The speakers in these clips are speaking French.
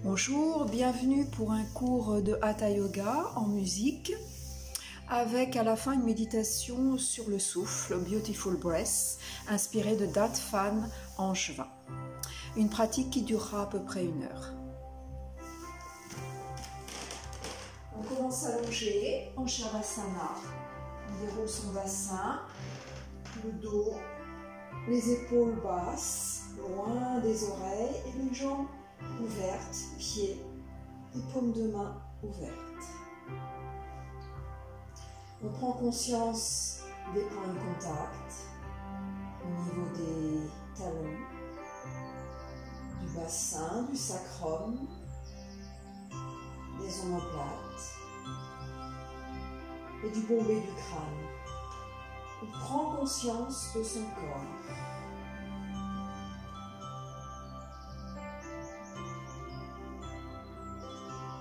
Bonjour, bienvenue pour un cours de Hatha Yoga en musique avec à la fin une méditation sur le souffle, Beautiful Breath, inspirée de Dat Phan Angevin. Une pratique qui durera à peu près 1 heure. On commence allongé en Shavasana. On déroule son bassin, le dos, les épaules basses, loin des oreilles et les jambes ouvertes, pieds et paumes de main ouvertes. On prend conscience des points de contact au niveau des talons, du bassin, du sacrum, des omoplates et du bombé du crâne. On prend conscience de son corps.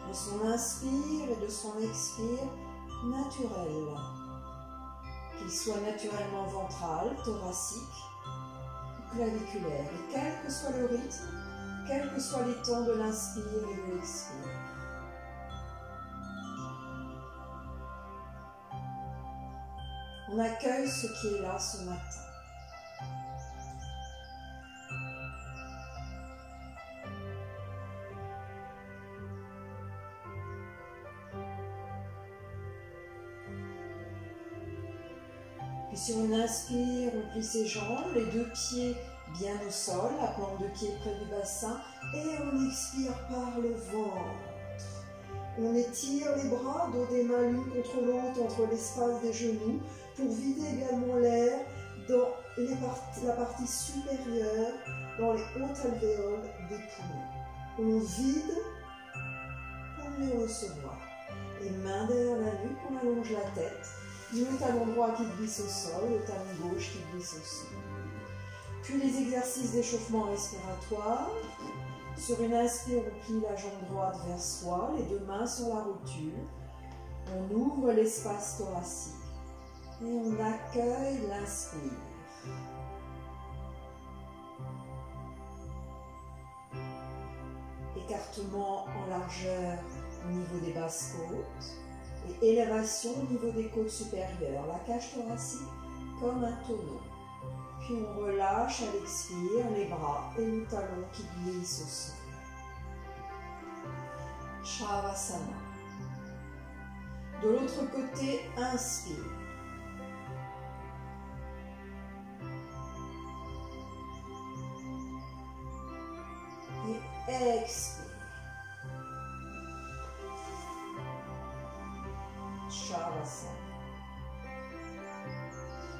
De son inspire et de son expire naturel, qu'il soit naturellement ventral, thoracique ou claviculaire, et quel que soit le rythme, quels que soient les temps de l'inspire et de l'expire. On accueille ce qui est là ce matin. Puis sur une inspire, on plie ses jambes, les 2 pieds bien au sol, la plante de pied près du bassin, et on expire par le ventre. On étire les bras, dos des mains l'une contre l'autre, entre l'espace des genoux, pour vider également l'air dans la partie supérieure, dans les hautes alvéoles des poumons. On vide pour mieux recevoir. Et main derrière la nuque, on allonge la tête. Le talon droit qui glisse au sol, le talon gauche qui glisse au sol. Puis les exercices d'échauffement respiratoire. Sur une inspire, on plie la jambe droite vers soi, les 2 mains sur la rotule. On ouvre l'espace thoracique et on accueille l'inspire. Écartement en largeur au niveau des basses côtes. Et élévation au niveau des côtes supérieures, la cage thoracique comme un tonneau. Puis on relâche à l'expire les bras et le talon qui glissent au sol. Shavasana. De l'autre côté, inspire. Et expire. Shavasana.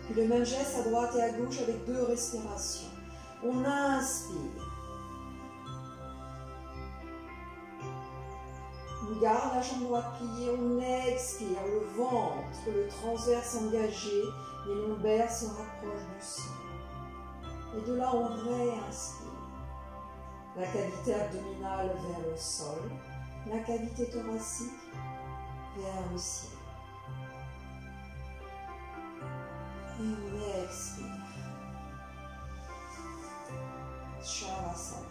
Puis le même geste à droite et à gauche avec 2 respirations. On inspire. On garde la jambe droite pliée, on expire. Le ventre, le transverse engagé, les lombaires se rapprochent du sol. Et de là, on réinspire. La cavité abdominale vers le sol, la cavité thoracique vers le ciel. Et on expire. Shavasana.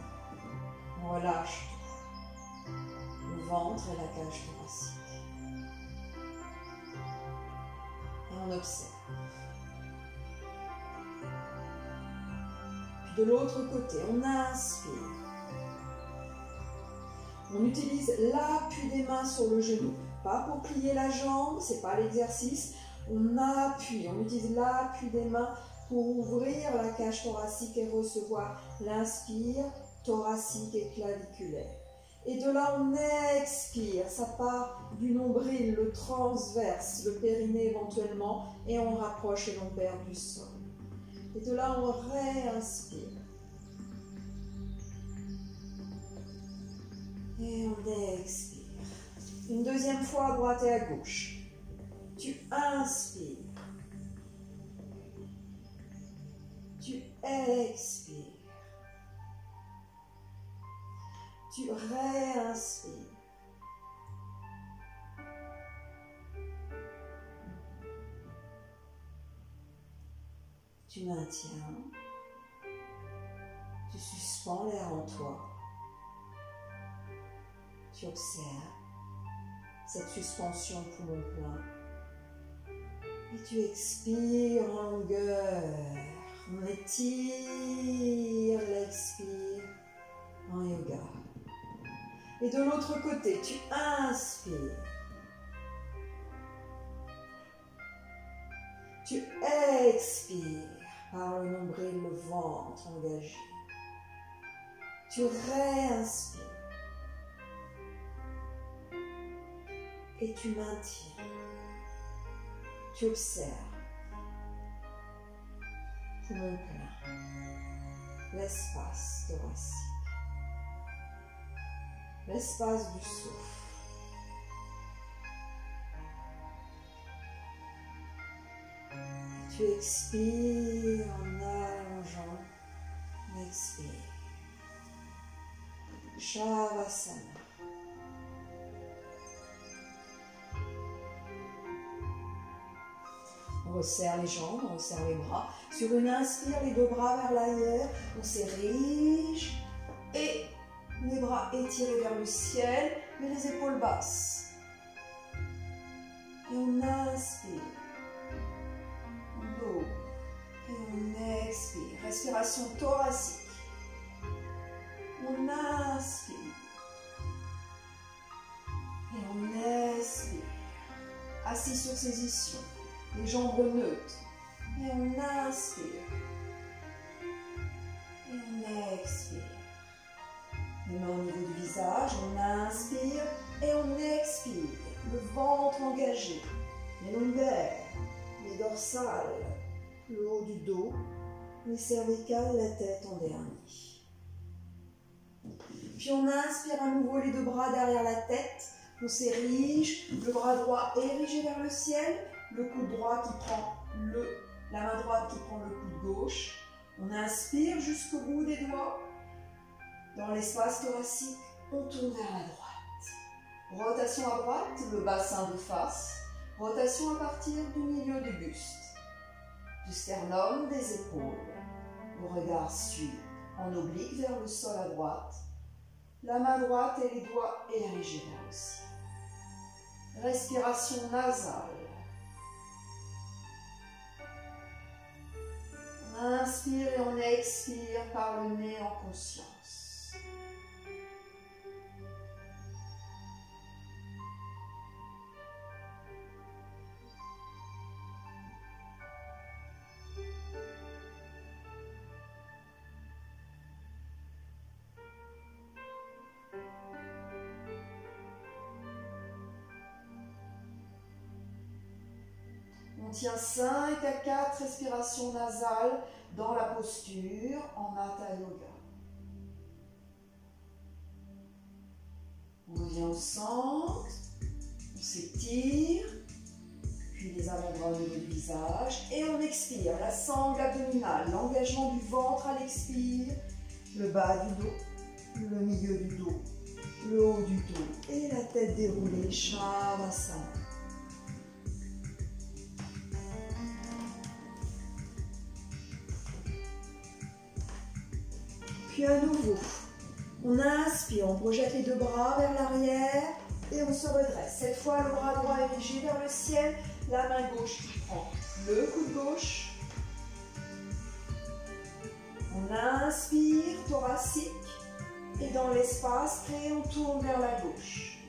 On relâche tout. Le ventre et la cage thoracique. Et on observe. Puis de l'autre côté, on inspire. On utilise l'appui des mains sur le genou. Pas pour plier la jambe, c'est pas l'exercice. On appuie, on utilise l'appui des mains pour ouvrir la cage thoracique et recevoir l'inspire thoracique et claviculaire. Et de là, on expire, ça part du nombril, le transverse, le périnée éventuellement, et on rapproche les lombaires du sol. Et de là, on réinspire. Et on expire. Une deuxième fois à droite et à gauche. Tu inspires. Tu expires. Tu réinspires. Tu maintiens. Tu suspends l'air en toi. Tu observes cette suspension poumon plein. Et tu expires en longueur. On étire l'expire en yoga. Et de l'autre côté, tu inspires. Tu expires par le nombril, le ventre engagé. Tu réinspires. Et tu maintiens. Tu observes. Poumon plein. L'espace thoracique. L'espace du souffle. Tu expires en allongeant. Expire. Shavasana. On resserre les jambes, on resserre les bras. Sur une inspire, les deux bras vers l'arrière. On s'érige et les bras étirés vers le ciel, mais les épaules basses. Et on inspire. On ouvre. Et on expire. Respiration thoracique. On inspire. Et on expire. Assis sur ses ischions. Les jambes neutres. Et on inspire. Et on expire. Les mains au niveau du visage. On inspire et on expire. Le ventre engagé. Les lombaires. Les dorsales. Le haut du dos. Les cervicales, la tête en dernier. Puis on inspire à nouveau les deux bras derrière la tête. On s'érige. Le bras droit érigé vers le ciel. Le coude droit qui prend la main droite qui prend le coude gauche. On inspire jusqu'au bout des doigts. Dans l'espace thoracique, on tourne vers la droite. Rotation à droite, le bassin de face. Rotation à partir du milieu du buste. Du sternum, des épaules. Le regard suit en oblique vers le sol à droite. La main droite et les doigts érigés vers le ciel. Respiration nasale. On inspire et on expire par le nez en conscience. On tient 5 à 4 respirations nasales dans la posture en Hatha Yoga. On revient au centre, on s'étire, puis les avant-bras au niveau du visage et on expire. La sangle abdominale, l'engagement du ventre à l'expire, le bas du dos, le milieu du dos, le haut du dos et la tête déroulée, Shavasana. Puis à nouveau, on inspire, on projette les deux bras vers l'arrière et on se redresse. Cette fois, le bras droit érigé vers le ciel, la main gauche qui prend le coude gauche. On inspire, thoracique, et dans l'espace créé, on tourne vers la gauche.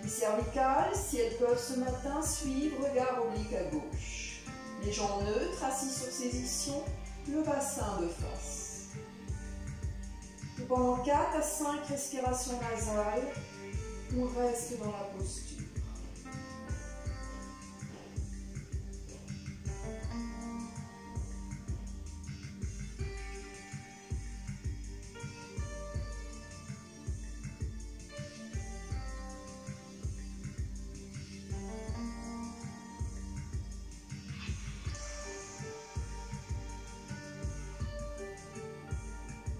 Les cervicales, si elles peuvent ce matin, suivent, regard oblique à gauche. Les jambes neutres, assis sur ses ischions, le bassin de face. Et pendant 4 à 5 respirations nasales, on reste dans la posture.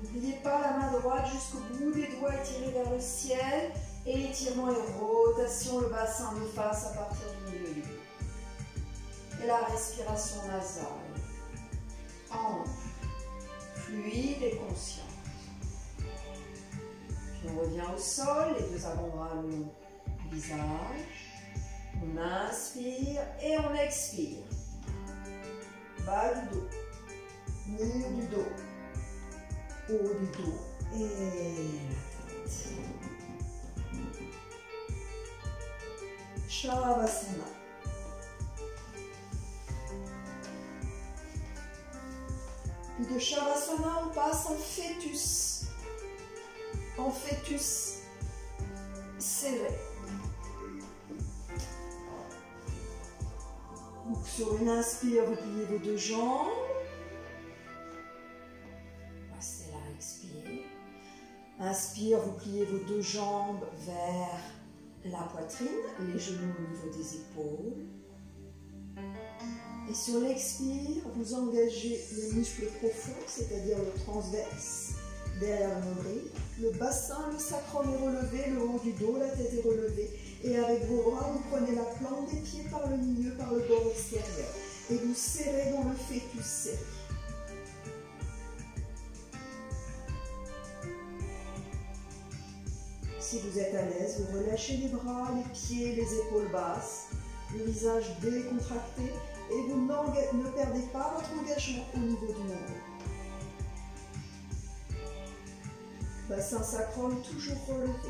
N'oubliez pas la main droite jusqu'au bout des doigts étirés vers le ciel et étirement et rotation le bassin de face à partir du milieu du dos. Et la respiration nasale, ample, fluide et consciente. on revient au sol, les deux avant-bras le long du visage. On inspire et on expire. Bas du dos, milieu du dos, haut du dos et la tête. Shavasana. Puis de Shavasana, on passe en fœtus. En fœtus serré. Donc sur une inspire, vous pliez vos deux jambes. Restez là, expire. Inspire, vous pliez vos deux jambes vers la poitrine, les genoux au niveau des épaules. Et sur l'expire, vous engagez les muscles profonds, c'est-à-dire le transverse, derrière le nombril. Le bassin, le sacrum est relevé, le haut du dos, la tête est relevée. Et avec vos bras, vous prenez la plante des pieds par le milieu, par le bord extérieur. Et vous serrez dans le fœtus serré. Si vous êtes à l'aise, vous relâchez les bras, les pieds, les épaules basses, le visage décontracté et vous ne perdez pas votre engagement au niveau du nombril. Bassin sacrum toujours relevé,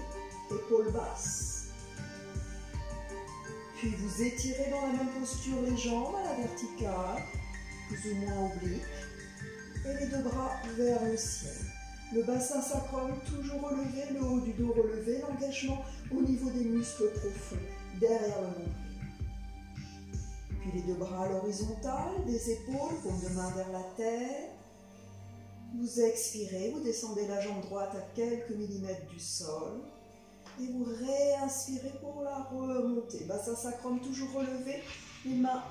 épaules basses. Puis vous étirez dans la même posture les jambes à la verticale, plus ou moins obliques, et les deux bras vers le ciel. Le bassin sacrum toujours relevé, le haut du dos relevé, l'engagement au niveau des muscles profonds, derrière le nombril. Puis les deux bras à l'horizontale, des épaules, paume de main vers la tête. Vous expirez, vous descendez la jambe droite à quelques millimètres du sol. Et vous réinspirez pour la remonter. Bassin sacrum toujours relevé, les mains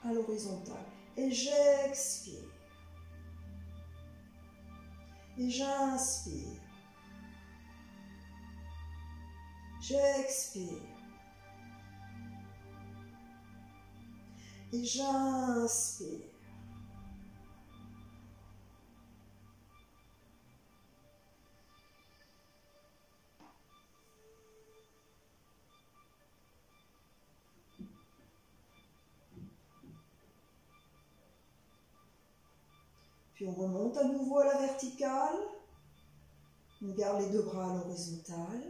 à l'horizontale. Et j'expire. Et j'inspire. J'expire. Et j'inspire. Puis on remonte à nouveau à la verticale. On garde les deux bras à l'horizontale.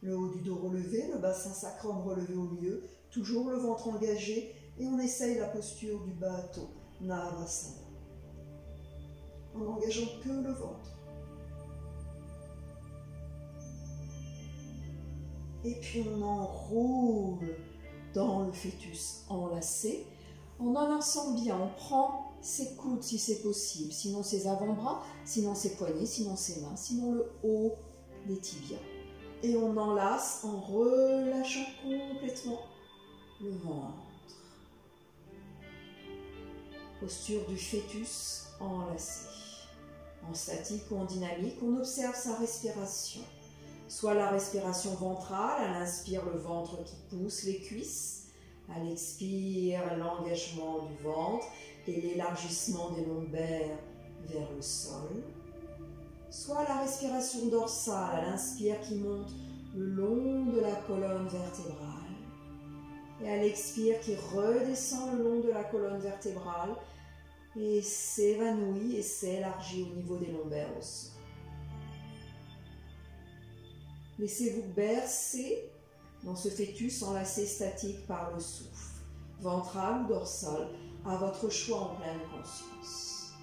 Le haut du dos relevé, le bassin sacrum relevé au milieu. Toujours le ventre engagé. Et on essaye la posture du bateau, Navasana. En n'engageant que le ventre. Et puis on enroule dans le fœtus enlacé. En enlaçant bien, on prend ses coudes si c'est possible, sinon ses avant-bras, sinon ses poignets, sinon ses mains, sinon le haut des tibias. Et on enlace en relâchant complètement le ventre. Posture du fœtus enlacé. En statique ou en dynamique, on observe sa respiration. Soit la respiration ventrale, à l'inspire le ventre qui pousse les cuisses, à l'expire l'engagement du ventre et l'élargissement des lombaires vers le sol. Soit la respiration dorsale, à l'inspire qui monte le long de la colonne vertébrale et à l'expire qui redescend le long de la colonne vertébrale et s'évanouit et s'élargit au niveau des lombaires au sol. Laissez-vous bercer dans ce fœtus enlacé statique par le souffle, ventral ou dorsal, à votre choix en pleine conscience.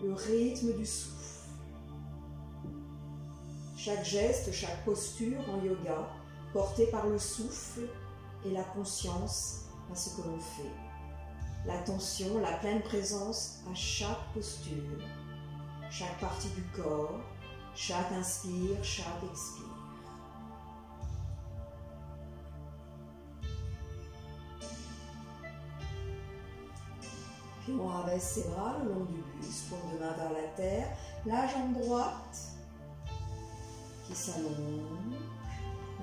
Le rythme du souffle. Chaque geste, chaque posture en yoga, porté par le souffle et la conscience à ce que l'on fait. L'attention, la pleine présence à chaque posture, chaque partie du corps, chaque inspire, chaque expire. Puis on rabaisse ses bras le long du buste, paume de main vers la terre, la jambe droite qui s'allonge,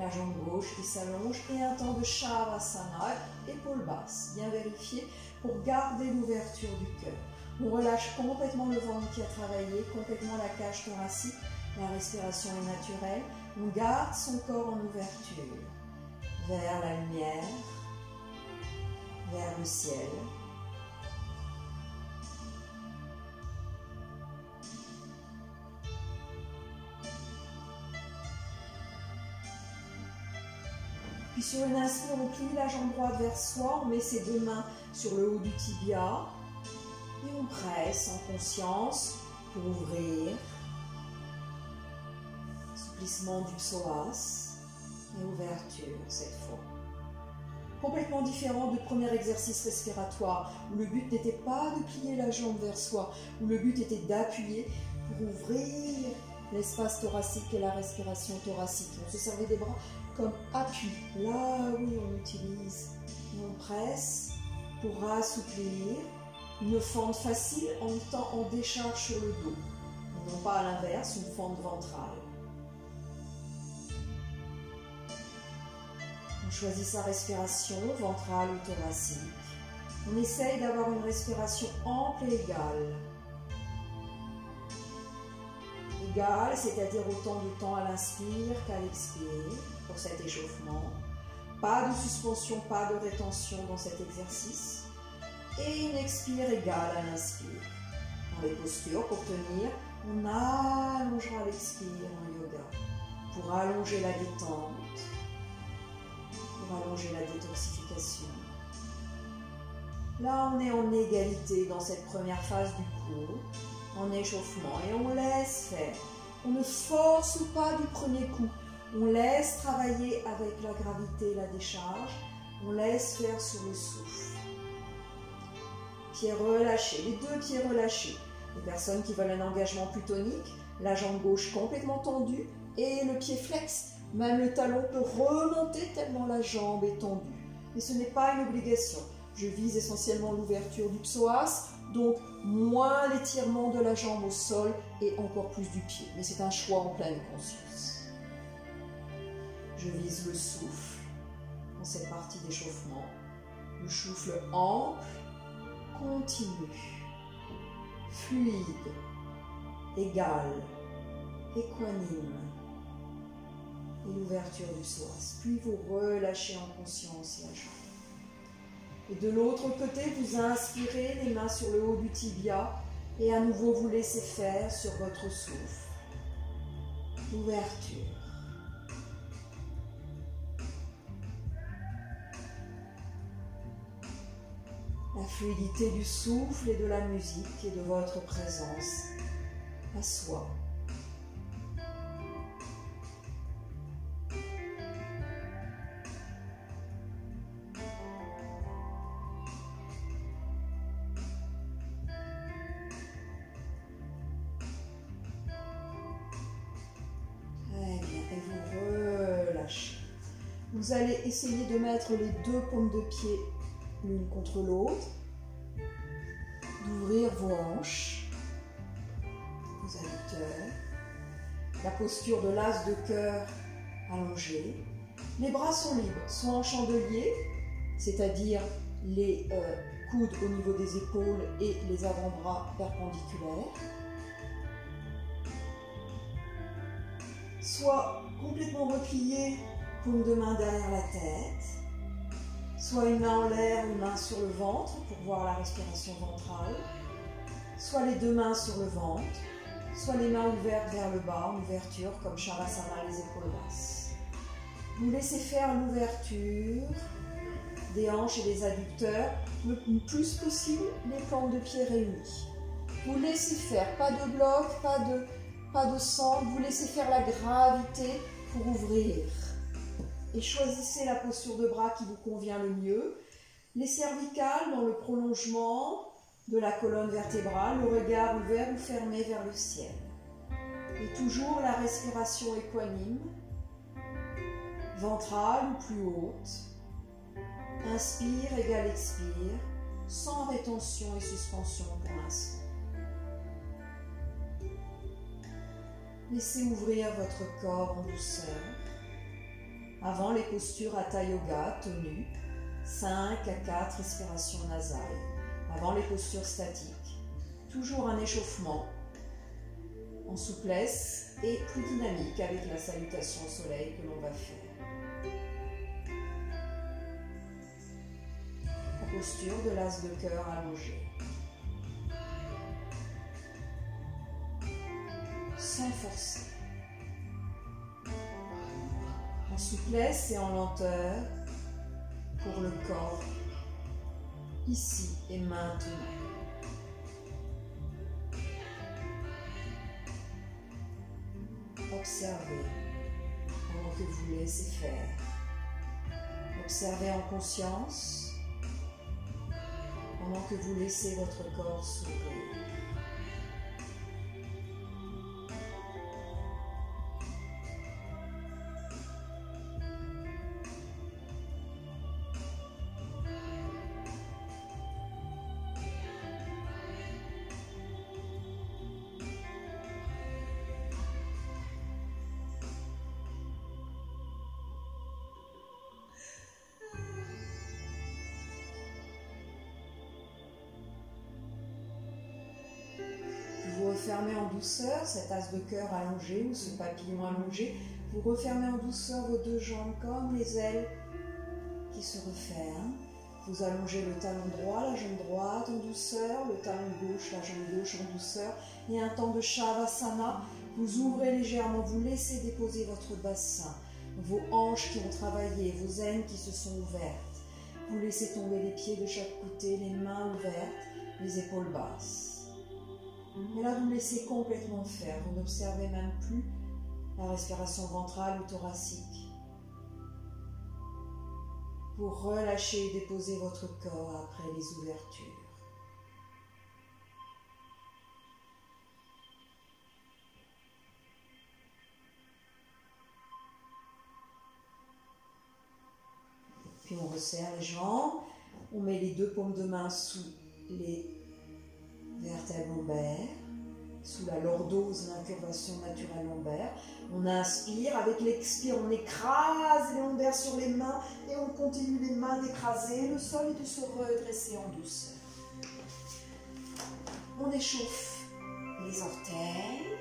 La jambe gauche qui s'allonge et un temps de Shavasana, épaule basse. Bien vérifié pour garder l'ouverture du cœur. On relâche complètement le ventre qui a travaillé, complètement la cage thoracique. La respiration est naturelle. On garde son corps en ouverture vers la lumière, vers le ciel. Puis sur une inspire, on plie la jambe droite vers soi, on met ses deux mains sur le haut du tibia et on presse en conscience pour ouvrir. Assouplissement du psoas et ouverture cette fois. Complètement différent du premier exercice respiratoire où le but n'était pas de plier la jambe vers soi, où le but était d'appuyer pour ouvrir l'espace thoracique et la respiration thoracique. On se servait des bras comme appui. Là, oui, on utilise. On presse pour assouplir. Une fente facile en même temps en décharge sur le dos. Et non pas à l'inverse, une fente ventrale. On choisit sa respiration ventrale ou thoracique. On essaye d'avoir une respiration ample et égale. Égale, c'est-à-dire autant de temps à l'inspire qu'à l'expire pour cet échauffement. Pas de suspension, pas de rétention dans cet exercice. Et une expire égale à l'inspire. Dans les postures, pour tenir, on allongera l'expire en yoga. Pour allonger la détente, pour allonger la détoxification. Là, on est en égalité dans cette première phase du cours, en échauffement, et on laisse faire. On ne force pas du premier coup. On laisse travailler avec la gravité et la décharge. On laisse faire sur le souffle. Pieds relâchés, les deux pieds relâchés. Les personnes qui veulent un engagement plus tonique, la jambe gauche complètement tendue et le pied flex. Même le talon peut remonter tellement la jambe est tendue. Mais ce n'est pas une obligation. Je vise essentiellement l'ouverture du psoas, donc moins l'étirement de la jambe au sol et encore plus du pied. Mais c'est un choix en pleine conscience. Je vise le souffle dans cette partie d'échauffement. Le souffle ample, continu, fluide, égal, équanime. Et l'ouverture du psoas. Puis vous relâchez en conscience la jambe. Et de l'autre côté, vous inspirez les mains sur le haut du tibia et à nouveau vous laissez faire sur votre souffle. Ouverture. La fluidité du souffle et de la musique et de votre présence à soi. Vous allez essayer de mettre les deux paumes de pied l'une contre l'autre, d'ouvrir vos hanches, vos adducteurs, la posture de l'as de cœur allongé. Les bras sont libres, soit en chandelier, c'est-à-dire les coudes au niveau des épaules et les avant-bras perpendiculaires, soit complètement repliés, paume de main derrière la tête, soit une main en l'air, une main sur le ventre pour voir la respiration ventrale, soit les deux mains sur le ventre, soit les mains ouvertes vers le bas, en ouverture comme Shavasana, les épaules basses. Vous laissez faire l'ouverture des hanches et des adducteurs, le plus possible les plantes de pied réunies. Vous laissez faire, pas de bloc, pas de centre, vous laissez faire la gravité pour ouvrir. Et choisissez la posture de bras qui vous convient le mieux. Les cervicales dans le prolongement de la colonne vertébrale, le regard ouvert ou fermé vers le ciel. Et toujours la respiration équanime, ventrale ou plus haute. Inspire égale expire, sans rétention et suspension pour l'instant. Laissez ouvrir votre corps en douceur. avant les postures Hatha Yoga tenues, 5 à 4 respirations nasales, avant les postures statiques. Toujours un échauffement en souplesse et plus dynamique avec la salutation au soleil que l'on va faire. La posture de l'as de cœur allongé. Sans forcer. En souplesse et en lenteur pour le corps, ici et maintenant. Observez pendant que vous laissez faire. Observez en conscience pendant que vous laissez votre corps s'ouvrir. Vous refermez en douceur cet as de cœur allongé ou ce papillon allongé. Vous refermez en douceur vos deux jambes comme les ailes qui se referment. Vous allongez le talon droit, la jambe droite en douceur, le talon gauche, la jambe gauche en douceur. Et un temps de Shavasana. Vous ouvrez légèrement, vous laissez déposer votre bassin, vos hanches qui ont travaillé, vos aines qui se sont ouvertes. Vous laissez tomber les pieds de chaque côté, les mains ouvertes, les épaules basses. Et là, vous laissez complètement faire. Vous n'observez même plus la respiration ventrale ou thoracique. Vous relâchez et déposez votre corps après les ouvertures. Puis on resserre les jambes. On met les deux paumes de main sous les vertèbres lombaires, sous la lordose, l'incurvation naturelle lombaire. On inspire, avec l'expire, on écrase les lombaires sur les mains et on continue les mains d'écraser le sol et de se redresser en douceur. On échauffe les orteils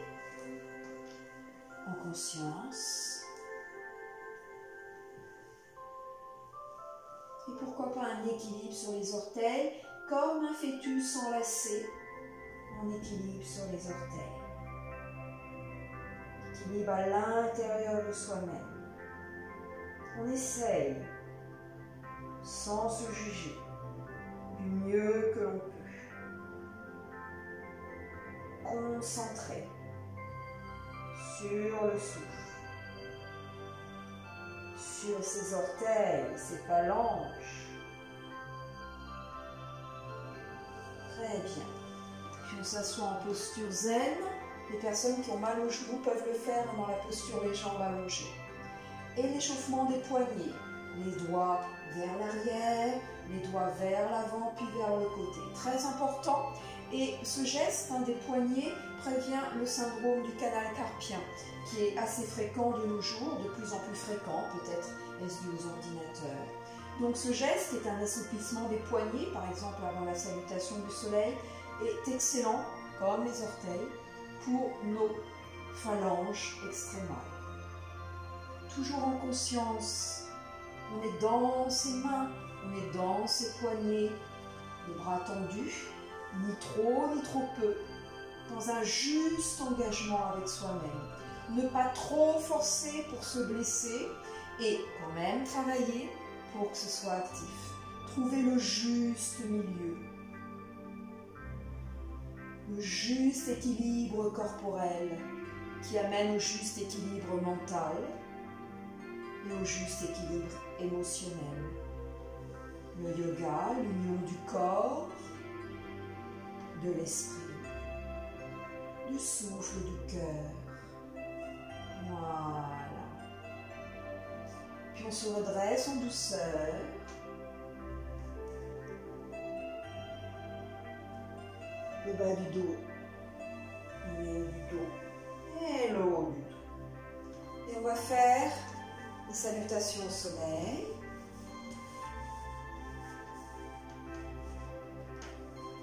en conscience. Et pourquoi pas un équilibre sur les orteils, comme un fœtus enlacé. En équilibre sur les orteils. Équilibre à l'intérieur de soi-même. On essaye, sans se juger, du mieux que l'on peut. Concentré sur le souffle, sur ses orteils, ses phalanges. Très bien. Puis on s'assoit en posture zen. Les personnes qui ont mal aux genoux peuvent le faire dans la posture les jambes allongées. Et l'échauffement des poignets. Les doigts vers l'arrière, les doigts vers l'avant, puis vers le côté. Très important. Et ce geste des poignets prévient le syndrome du canal carpien, qui est assez fréquent de nos jours, de plus en plus fréquent, peut-être est-ce dû aux ordinateurs. Donc ce geste est un assouplissement des poignets, par exemple avant la salutation du soleil, est excellent, comme les orteils, pour nos phalanges extrémales. Toujours en conscience, on est dans ses mains, on est dans ses poignets, les bras tendus, ni trop peu, dans un juste engagement avec soi-même. Ne pas trop forcer pour se blesser et quand même travailler pour que ce soit actif. Trouver le juste milieu. Le juste équilibre corporel qui amène au juste équilibre mental et au juste équilibre émotionnel. Le yoga, l'union du corps, de l'esprit, du souffle, du cœur. Voilà. Puis on se redresse en douceur. Le bas du dos, le haut du dos et le haut du dos. Et on va faire Les salutations au soleil.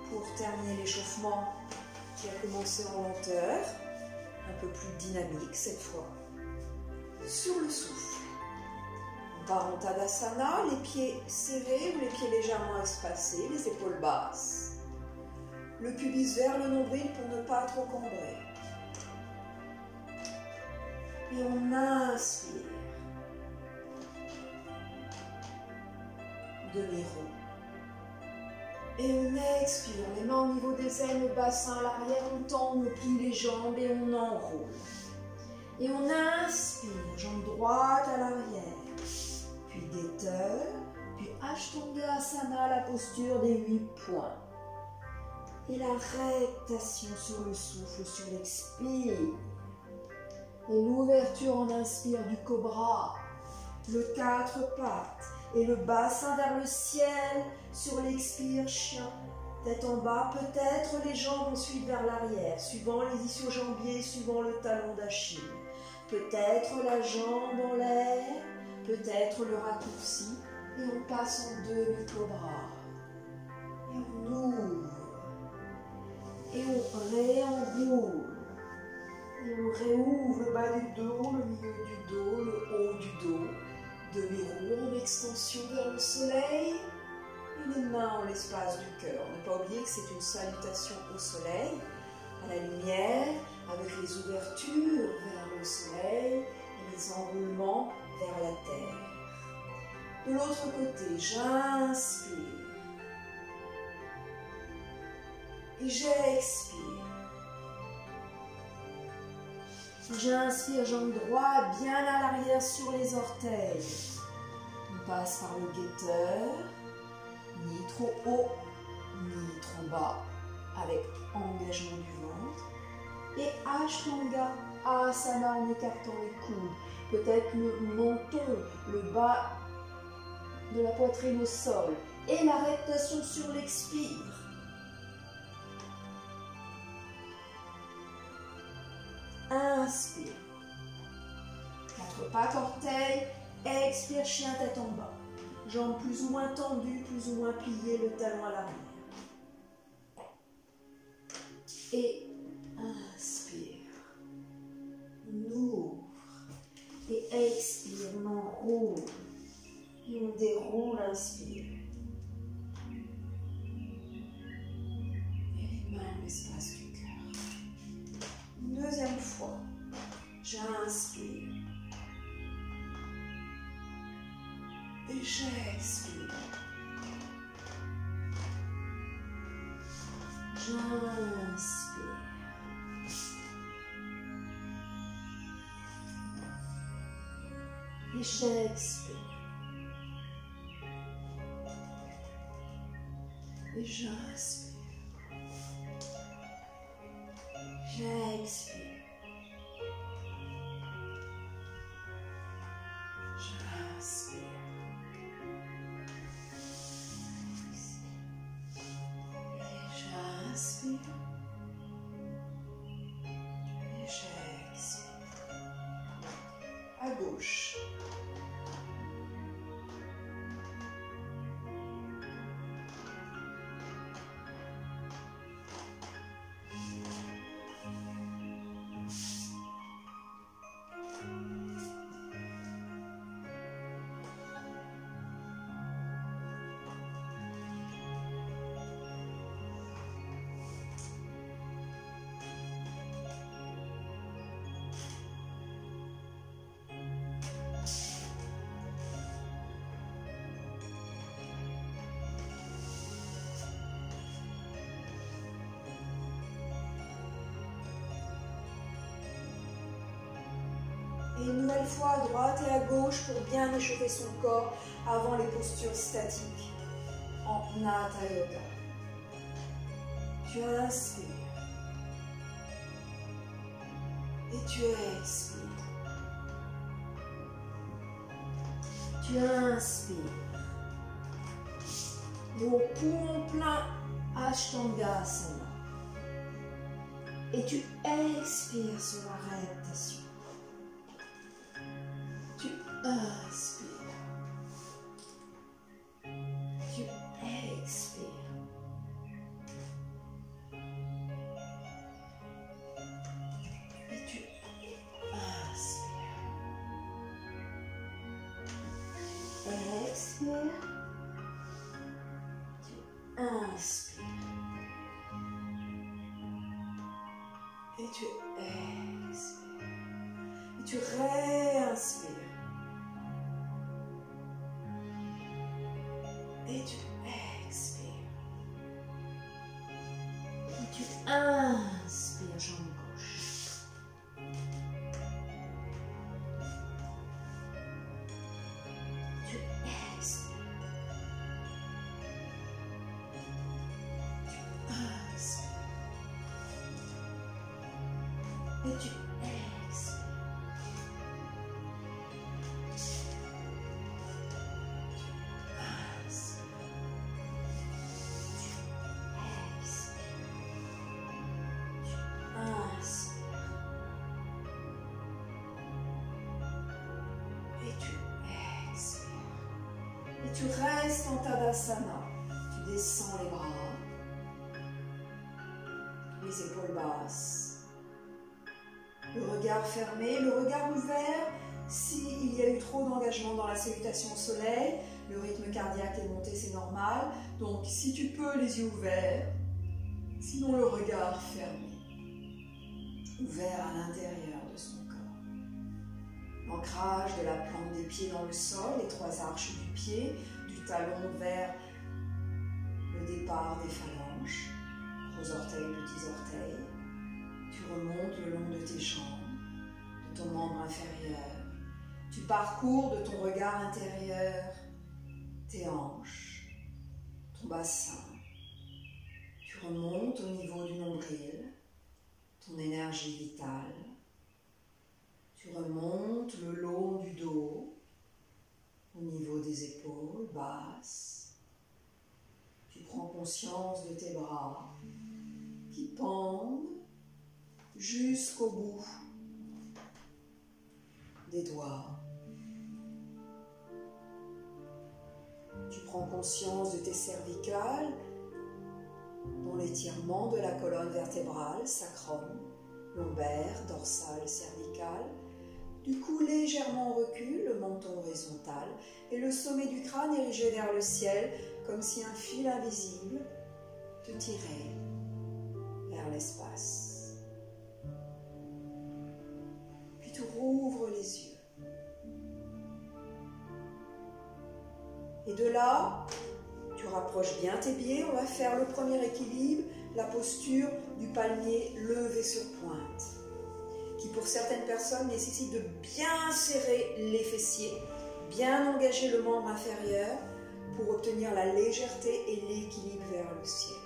Pour terminer l'échauffement qui a commencé en lenteur, un peu plus dynamique cette fois. Sur le souffle. On part en Tadasana, les pieds serrés ou les pieds légèrement espacés, les épaules basses. Le pubis vers le nombril pour ne pas trop cambrer. Et on inspire. Demi-rond. Et on expire, les mains au niveau des ailes, le bassin à l'arrière, on tend, on plie les jambes et on enroule. Et on inspire, jambe droite à l'arrière, puis d'éteur, puis Ashtanga, la posture des 8 points. Et la rectation sur le souffle, sur l'expire. Et l'ouverture en inspire du cobra, le 4 pattes. Et le bassin vers le ciel, sur l'expire, chien, tête en bas. Peut-être les jambes vont suivre vers l'arrière, suivant les ischio-jambiers, suivant le talon d'Achille. Peut-être la jambe en l'air, peut-être le raccourci. Et on passe en demi-cobra. Et on ouvre. Et on réenroule. Et on réouvre le bas du dos, le milieu du dos, le haut du dos. Demi-rond en extension vers le soleil. Et les mains en l'espace du cœur. Ne pas oublier que c'est une salutation au soleil, à la lumière, avec les ouvertures vers le soleil et les enroulements vers la terre. De l'autre côté, j'inspire. Et j'expire. J'inspire, jambe droite bien à l'arrière sur les orteils. On passe par le guetteur, ni trop haut, ni trop bas, avec engagement du ventre. Et Ashtanga, Asana en écartant les coudes. Peut-être le menton, le bas de la poitrine au sol. Et la rectation sur l'expire. Inspire. 4 pattes, orteils. Expire, chien, tête en bas. Jambes plus ou moins tendues, plus ou moins pliées, le talon à l'arrière. Et inspire. On ouvre. Et expire, on enroule. Et on déroule, inspire. Et les mains dans l'espace du cœur. Une deuxième fois. J'inspire. Et j'expire. J'inspire. Et j'expire. Et j'inspire. J'expire. J'inspire. J'inspire et j'expire. À gauche. Et une nouvelle fois à droite et à gauche pour bien échauffer son corps avant les postures statiques en Hatha Yoga. Tu inspires et tu expires. Tu inspires et au poumon plein Ashtangasana. Et tu expires sur la rectation. Tu expires. Tu inspires. Et tu expires. Et tu réinspires. Et tu expires. Et tu inspires, jambe gauche. Tu expires. Tu inspires. Et tu expires. Tu restes en Tadasana. Tu descends les bras, les épaules basses, le regard fermé, le regard ouvert. S'il y a eu trop d'engagement dans la salutation au soleil, le rythme cardiaque est monté, c'est normal. Donc si tu peux, les yeux ouverts, sinon le regard fermé, ouvert à l'intérieur de son corps. L'ancrage de la plante des pieds dans le sol, les trois arches du pied, du talon vers le départ des phalanges, gros orteils, petits orteils. Tu remontes le long de tes jambes, de ton membre inférieur. Tu parcours de ton regard intérieur tes hanches, ton bassin. Tu remontes au niveau du nombril, ton énergie vitale. Tu remontes le long du dos, au niveau des épaules basses. Tu prends conscience de tes bras qui pendent jusqu'au bout des doigts. Tu prends conscience de tes cervicales, dont l'étirement de la colonne vertébrale, sacrum, lombaire, dorsale, cervicale. Du cou légèrement en recul, le menton horizontal et le sommet du crâne érigé vers le ciel, comme si un fil invisible te tirait vers l'espace. Puis tu rouvres les yeux. Et de là, tu rapproches bien tes pieds. On va faire le premier équilibre, la posture du palmier levé sur pointe, qui pour certaines personnes nécessite de bien serrer les fessiers, bien engager le membre inférieur pour obtenir la légèreté et l'équilibre vers le ciel.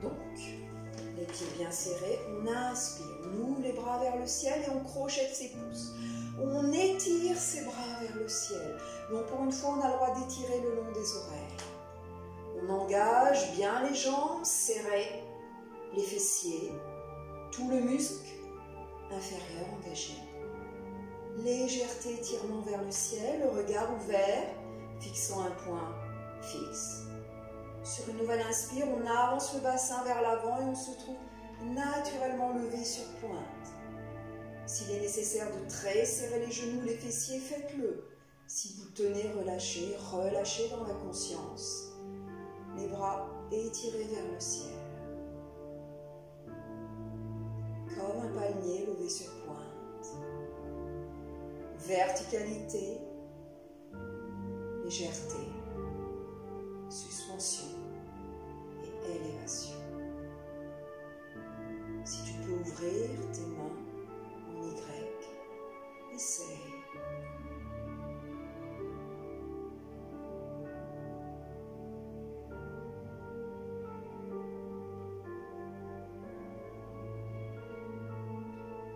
Donc, les pieds bien serrés, on inspire, on ouvre les bras vers le ciel et on crochette ses pouces. On étire ses bras vers le ciel. Donc pour une fois, on a le droit d'étirer le long des oreilles. On engage bien les jambes, serrer les fessiers, tout le muscle inférieur engagé. Légèreté, étirement vers le ciel, le regard ouvert, fixant un point fixe. Sur une nouvelle inspire, on avance le bassin vers l'avant et on se trouve naturellement levé sur pointe. S'il est nécessaire de très serrer les genoux, les fessiers, faites-le. Si vous tenez, relâchez, relâchez dans la conscience. Les bras étirés vers le ciel. Comme un palmier levé sur pointe. Verticalité, légèreté, suspension et élévation. Si tu peux ouvrir tes mains en Y, essaye.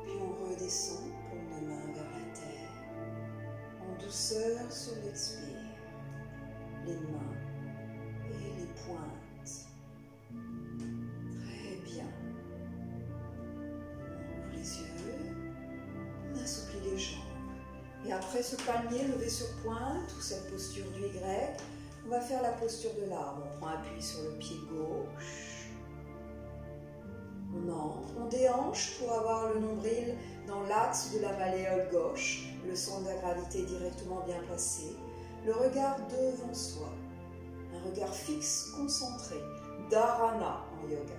Puis on redescend, paume de main vers la terre, en douceur sur l'expire, les mains et les pointes. Très bien. On ouvre les yeux, on assouplit les jambes. Et après ce palmier levé sur pointe, ou cette posture du Y, on va faire la posture de l'arbre. On prend appui sur le pied gauche. On On déhanche pour avoir le nombril dans l'axe de la malléole gauche, le centre de la gravité directement bien placé, le regard devant soi, un regard fixe, concentré, dharana en yoga.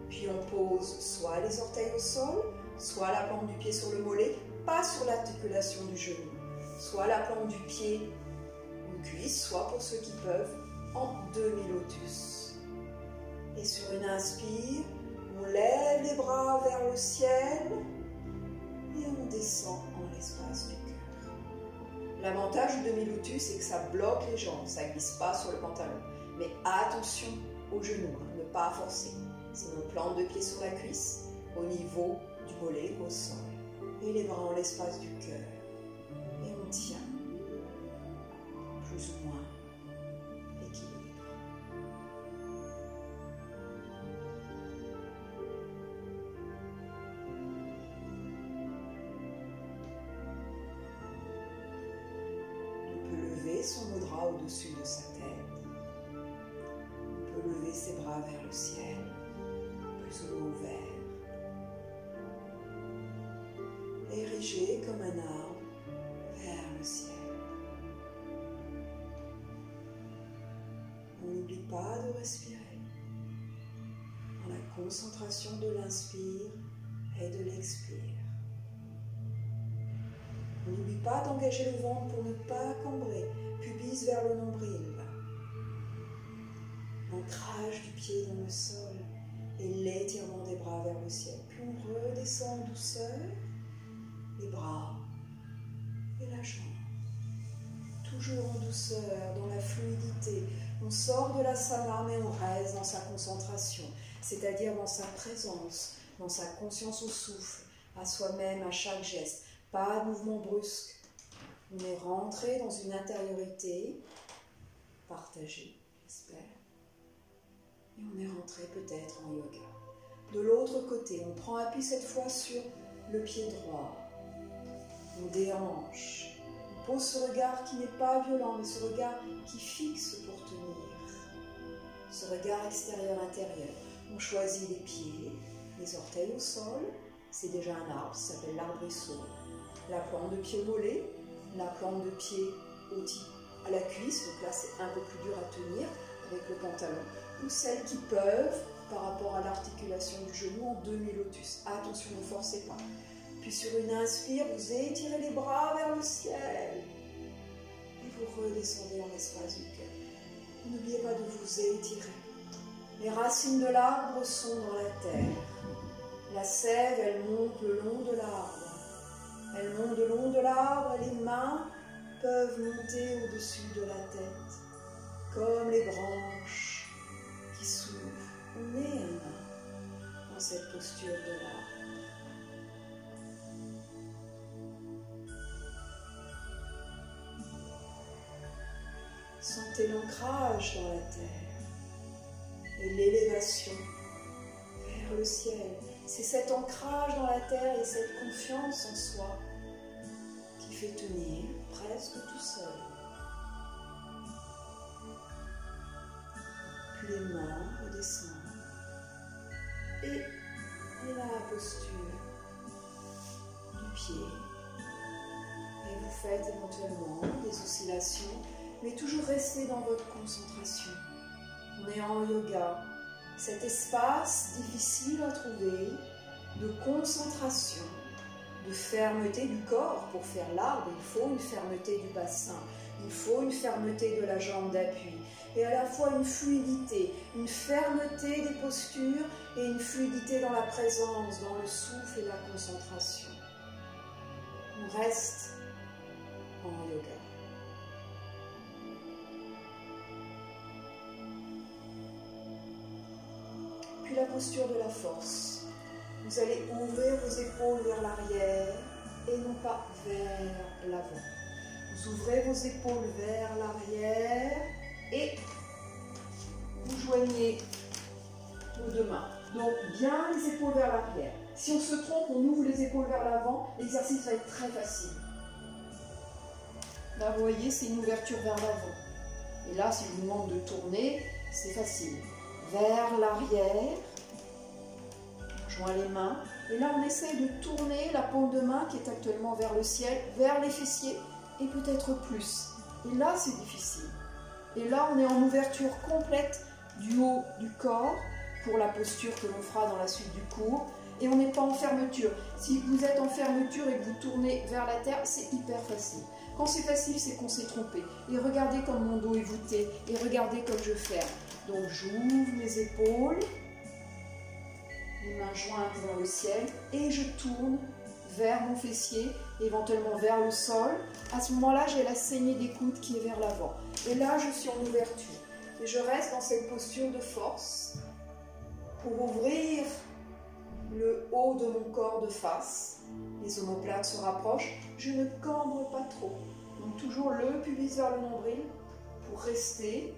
Puis on pose soit les orteils au sol, soit la plante du pied sur le mollet, pas sur l'articulation du genou, soit la plante du pied ou cuisse, soit pour ceux qui peuvent, en demi-lotus. Et sur une inspire, on lève les bras vers le ciel et on descend en l'espace du cœur. L'avantage du demi-lotus, c'est que ça bloque les jambes, ça ne glisse pas sur le pantalon. Mais attention aux genoux, ne pas forcer. Sinon, plante de pied sur la cuisse, au niveau du mollet, au sol. Et les bras en l'espace du cœur. Et on tient, plus ou moins, équilibre. On peut lever son mudra au-dessus de sa tête. On peut lever ses bras vers le ciel, plus ou moins ouverts. Érigé comme un arbre vers le ciel. On n'oublie pas de respirer dans la concentration de l'inspire et de l'expire. On n'oublie pas d'engager le ventre pour ne pas cambrer, pubis vers le nombril. L'ancrage du pied dans le sol et l'étirement des bras vers le ciel. Puis on redescend en douceur. Les bras et la jambe, toujours en douceur, dans la fluidité. On sort de l'asana, mais on reste dans sa concentration, c'est-à-dire dans sa présence, dans sa conscience au souffle, à soi-même, à chaque geste. Pas de mouvement brusque. On est rentré dans une intériorité partagée, j'espère. Et on est rentré peut-être en yoga. De l'autre côté, on prend appui cette fois sur le pied droit. On déhanche, on pose ce regard qui n'est pas violent, mais ce regard qui fixe pour tenir. Ce regard extérieur-intérieur. On choisit les pieds, les orteils au sol, c'est déjà un arbre, ça s'appelle l'arbrisseau. La plante de pied au mollet, la plante de pied à la cuisse, donc là c'est un peu plus dur à tenir avec le pantalon, ou celles qui peuvent, par rapport à l'articulation du genou, en demi-lotus. Attention, ne forcez pas. Puis sur une inspire, vous étirez les bras vers le ciel. Et vous redescendez dans l'espace du cœur. N'oubliez pas de vous étirer. Les racines de l'arbre sont dans la terre. La sève, elle monte le long de l'arbre. Elle monte le long de l'arbre et les mains peuvent monter au-dessus de la tête. Comme les branches qui s'ouvrent. On est un main dans cette posture de l'arbre. Sentez l'ancrage dans la terre et l'élévation vers le ciel. C'est cet ancrage dans la terre et cette confiance en soi qui fait tenir presque tout seul. Puis les mains redescendent et la posture du pied. Et vous faites éventuellement des oscillations, mais toujours restez dans votre concentration. On est en yoga, cet espace difficile à trouver de concentration, de fermeté du corps. Pour faire l'arbre, il faut une fermeté du bassin, il faut une fermeté de la jambe d'appui, et à la fois une fluidité, une fermeté des postures et une fluidité dans la présence, dans le souffle et la concentration. On reste en yoga. Puis la posture de la force. Vous allez ouvrir vos épaules vers l'arrière et non pas vers l'avant. Vous ouvrez vos épaules vers l'arrière et vous joignez vos deux mains. Donc bien les épaules vers l'arrière. Si on se trompe, on ouvre les épaules vers l'avant, l'exercice va être très facile. Là vous voyez, c'est une ouverture vers l'avant. Et là, si je vous demande de tourner, c'est facile. Vers l'arrière joint les mains. Et là, on essaye de tourner la paume de main qui est actuellement vers le ciel, vers les fessiers et peut-être plus. Et là, c'est difficile. Et là, on est en ouverture complète du haut du corps pour la posture que l'on fera dans la suite du cours. Et on n'est pas en fermeture. Si vous êtes en fermeture et que vous tournez vers la terre, c'est hyper facile. Quand c'est facile, c'est qu'on s'est trompé. Et regardez comme mon dos est voûté. Et regardez comme je ferme. Donc j'ouvre mes épaules, les mains jointes vers le ciel, et je tourne vers mon fessier, éventuellement vers le sol. À ce moment-là, j'ai la saignée des coudes qui est vers l'avant. Et là, je suis en ouverture. Et je reste dans cette posture de force pour ouvrir le haut de mon corps de face. Les omoplates se rapprochent. Je ne cambre pas trop. Donc toujours le pubis vers le nombril pour rester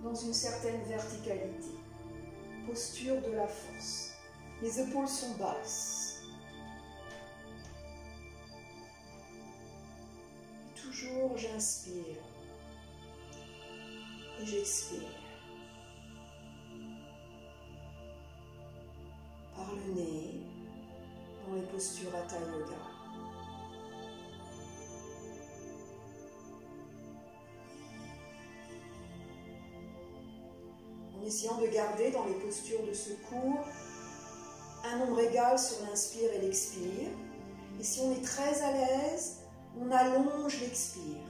dans une certaine verticalité. Posture de la force. Les épaules sont basses. Toujours j'inspire et j'expire. Par le nez, dans les postures Hatha Yoga. En essayant de garder dans les postures de ce cours un nombre égal sur l'inspire et l'expire. Et si on est très à l'aise, on allonge l'expire.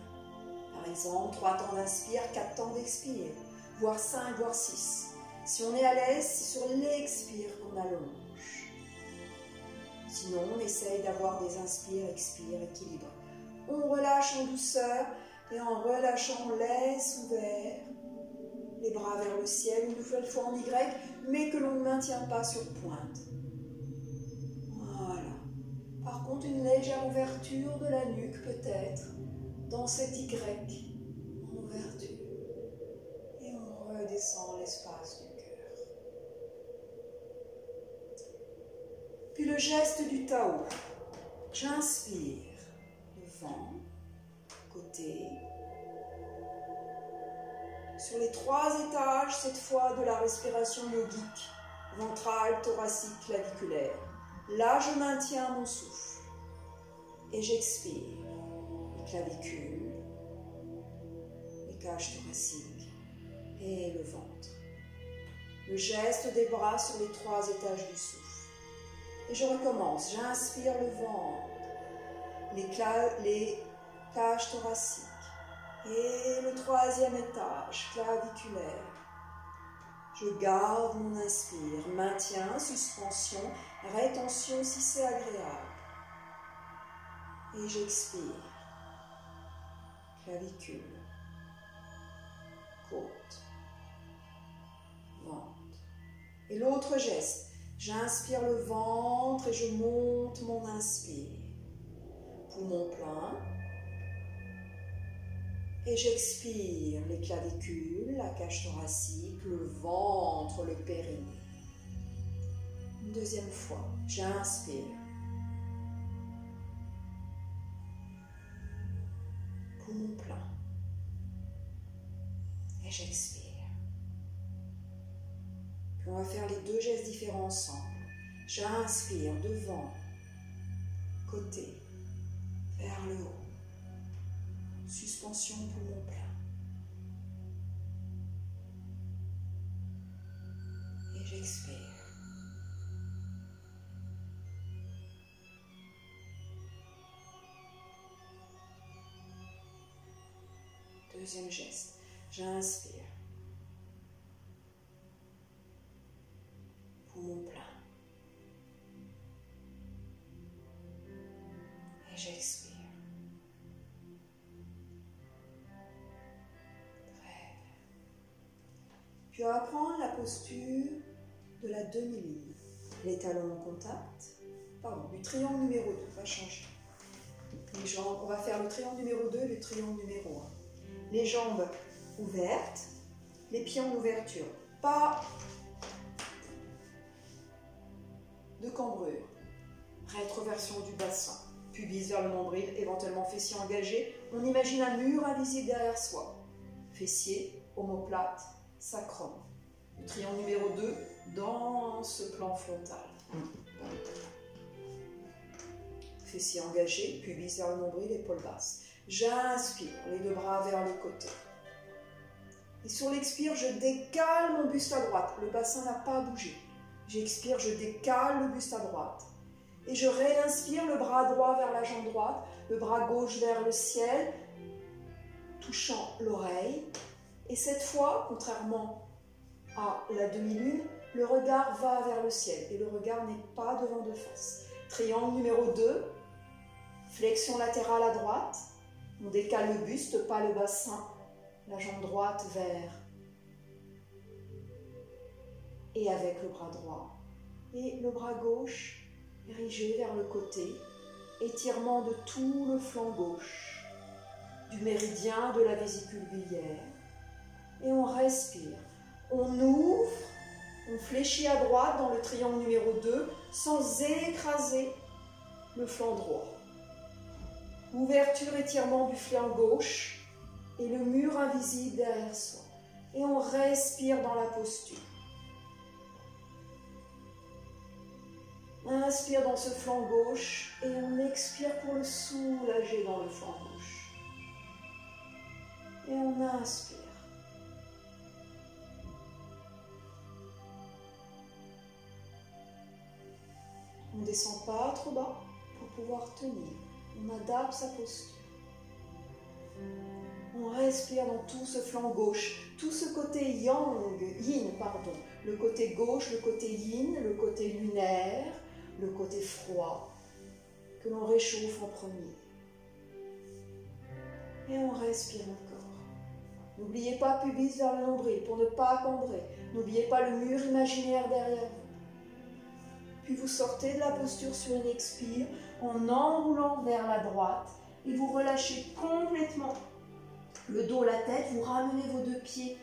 Par exemple, 3 temps d'inspire, 4 temps d'expire, voire 5, voire 6. Si on est à l'aise, c'est sur l'expire qu'on allonge. Sinon, on essaye d'avoir des inspires, expires équilibrés. On relâche en douceur et en relâchant, on laisse ouvert les bras vers le ciel, une nouvelle fois en Y, mais que l'on ne maintient pas sur pointe. Voilà. Par contre, une légère ouverture de la nuque peut-être, dans cet Y, en ouverture. Et on redescend l'espace du cœur. Puis le geste du Tao. J'inspire, devant, côté. Sur les 3 étages, cette fois, de la respiration yogique, ventrale, thoracique, claviculaire. Là, je maintiens mon souffle. Et j'expire. Les clavicules, les cages thoraciques et le ventre. Le geste des bras sur les 3 étages du souffle. Et je recommence. J'inspire le ventre, les cages thoraciques. Et le 3e étage, claviculaire. Je garde mon inspire, maintien, suspension, rétention si c'est agréable. Et j'expire. Clavicule, côte, ventre. Et l'autre geste, j'inspire le ventre et je monte mon inspire. Poumon plein. Et j'expire les clavicules, la cage thoracique, le ventre, le périnée. Une 2e fois, j'inspire. Poumon plein. Et j'expire. Puis on va faire les 2 gestes différents ensemble. J'inspire devant, côté, vers le haut. Suspension, poumon plein. Et j'expire. Deuxième geste. J'inspire. Poumon plein. Et j'expire. Puis on va prendre la posture de la demi-lune. Les talons en contact. Pardon, du triangle numéro 2. On va changer. Les jambes, on va faire le triangle numéro 2 et le triangle numéro 1. Les jambes ouvertes, les pieds en ouverture. Pas de cambrure. Rétroversion du bassin. Pubis vers le nombril, éventuellement fessier engagé. On imagine un mur invisible derrière soi. Fessier, omoplate, sacrum. Le triangle numéro 2 dans ce plan frontal. Fessiers engagés, pubis vers le nombril, épaules basses. J'inspire, les deux bras vers le côté. Et sur l'expire, je décale mon buste à droite. Le bassin n'a pas bougé. J'expire, je décale le buste à droite. Et je réinspire, le bras droit vers la jambe droite, le bras gauche vers le ciel, touchant l'oreille. Et cette fois, contrairement à la demi-lune, le regard va vers le ciel et le regard n'est pas devant de face. Triangle numéro 2, flexion latérale à droite. On décale le buste, pas le bassin. La jambe droite vers et avec le bras droit et le bras gauche érigé vers le côté, étirement de tout le flanc gauche du méridien de la vésicule biliaire et on respire, on ouvre, on fléchit à droite dans le triangle numéro 2 sans écraser le flanc droit. Ouverture, étirement du flanc gauche et le mur invisible derrière soi. Et on respire dans la posture. Inspire dans ce flanc gauche et on expire pour le soulager dans le flanc gauche. Et on inspire. On ne descend pas trop bas pour pouvoir tenir. On adapte sa posture. On respire dans tout ce flanc gauche, tout ce côté yin, pardon. Le côté gauche, le côté yin, le côté lunaire, le côté froid, que l'on réchauffe en premier. Et on respire encore. N'oubliez pas pubis vers le nombril pour ne pas cambrer. N'oubliez pas le mur imaginaire derrière vous. Puis vous sortez de la posture sur une expire en enroulant vers la droite et vous relâchez complètement le dos, la tête, vous ramenez vos deux pieds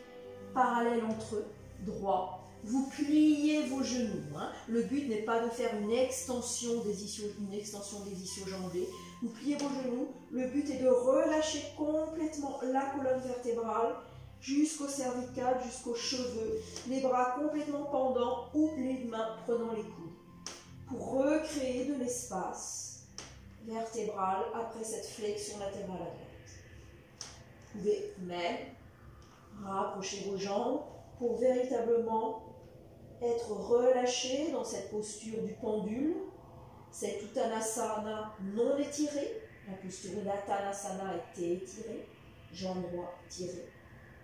parallèles entre eux, droit. Vous pliez vos genoux. Le but n'est pas de faire une extension des ischio-jambiers. Vous pliez vos genoux. Le but est de relâcher complètement la colonne vertébrale jusqu'au cervical, jusqu'aux cheveux. Les bras complètement pendants ou les mains prenant les coudes. Pour recréer de l'espace vertébral après cette flexion latérale à droite. Vous pouvez même rapprocher vos jambes pour véritablement être relâché dans cette posture du pendule, cette Uttanasana non étirée. La posture de l'Uttanasana était étirée, jambes droites tirées.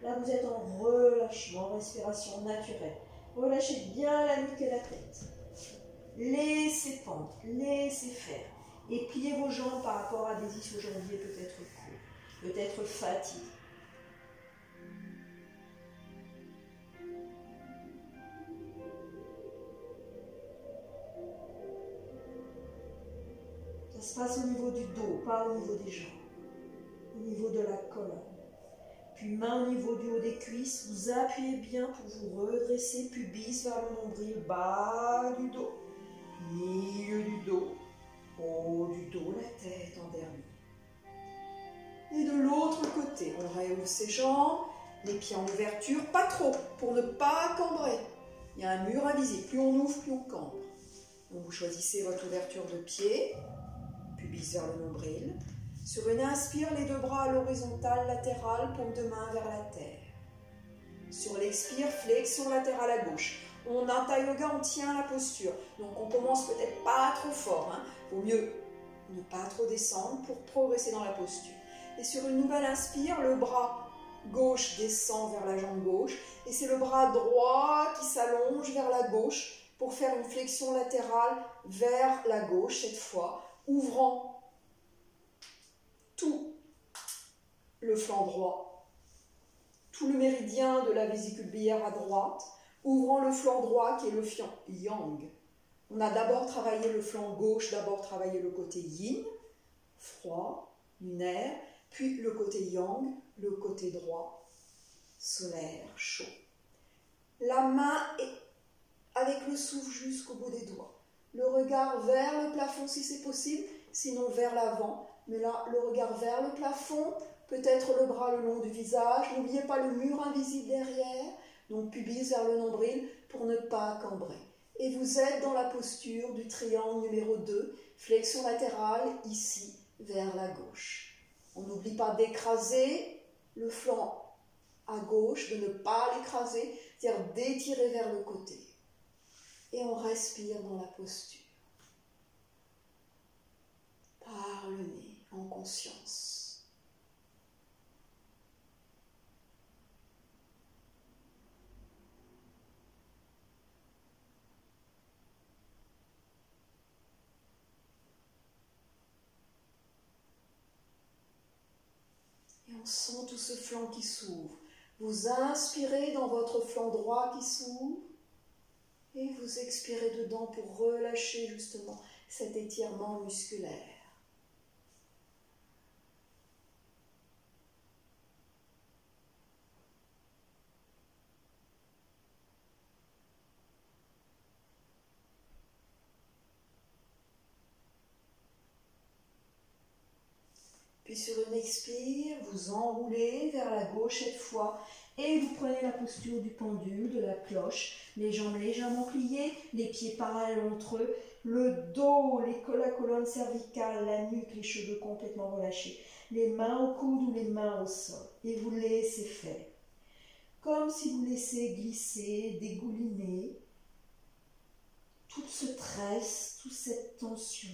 Là, vous êtes en relâchement, respiration naturelle. Relâchez bien la nuque et la tête. Laissez pendre, laissez faire. Et pliez vos jambes par rapport à des ischio-jambiers peut-être courts, peut-être fatigués. Ça se passe au niveau du dos, pas au niveau des jambes, au niveau de la colonne. Puis main au niveau du haut des cuisses, vous appuyez bien pour vous redresser, pubis vers le nombril, bas du dos, milieu du dos, haut du dos, la tête en dernier. Et de l'autre côté, on réouvre ses jambes, les pieds en ouverture, pas trop, pour ne pas cambrer. Il y a un mur invisible, plus on ouvre, plus on cambre. Donc vous choisissez votre ouverture de pied, pubis vers le nombril. Sur une inspire, les deux bras à l'horizontale, latérale, paume de main vers la terre. Sur l'expire, flexion latérale à gauche. On hatha yoga, on tient la posture. Donc on commence peut-être pas trop fort. Vaut mieux ne pas trop descendre pour progresser dans la posture. Et sur une nouvelle inspire, le bras gauche descend vers la jambe gauche. Et c'est le bras droit qui s'allonge vers la gauche pour faire une flexion latérale vers la gauche cette fois, ouvrant tout le flanc droit, tout le méridien de la vésicule biliaire à droite, ouvrant le flanc droit qui est le flanc yang. On a d'abord travaillé le flanc gauche, d'abord travaillé le côté yin, froid, lunaire, puis le côté yang, le côté droit, solaire, chaud. La main est avec le souffle jusqu'au bout des doigts. Le regard vers le plafond si c'est possible, sinon vers l'avant. Mais là, le regard vers le plafond, peut-être le bras le long du visage. N'oubliez pas le mur invisible derrière, donc pubis vers le nombril pour ne pas cambrer. et vous êtes dans la posture du triangle numéro 2, flexion latérale ici vers la gauche. On n'oublie pas d'écraser le flanc à gauche, de ne pas l'écraser, c'est-à-dire d'étirer vers le côté. Et on respire dans la posture. Par le nez, en conscience. Et on sent tout ce flanc qui s'ouvre. Vous inspirez dans votre flanc droit qui s'ouvre et vous expirez dedans pour relâcher justement cet étirement musculaire. Puis sur une expire, vous enroulez vers la gauche cette fois et vous prenez la posture du pendule, de la cloche, les jambes légèrement pliées, les pieds parallèles entre eux, le dos, la colonne cervicale, la nuque, les cheveux complètement relâchés, les mains au coude ou les mains au sol et vous laissez faire. Comme si vous laissez glisser, dégouliner toute ce tresse, toute cette tension.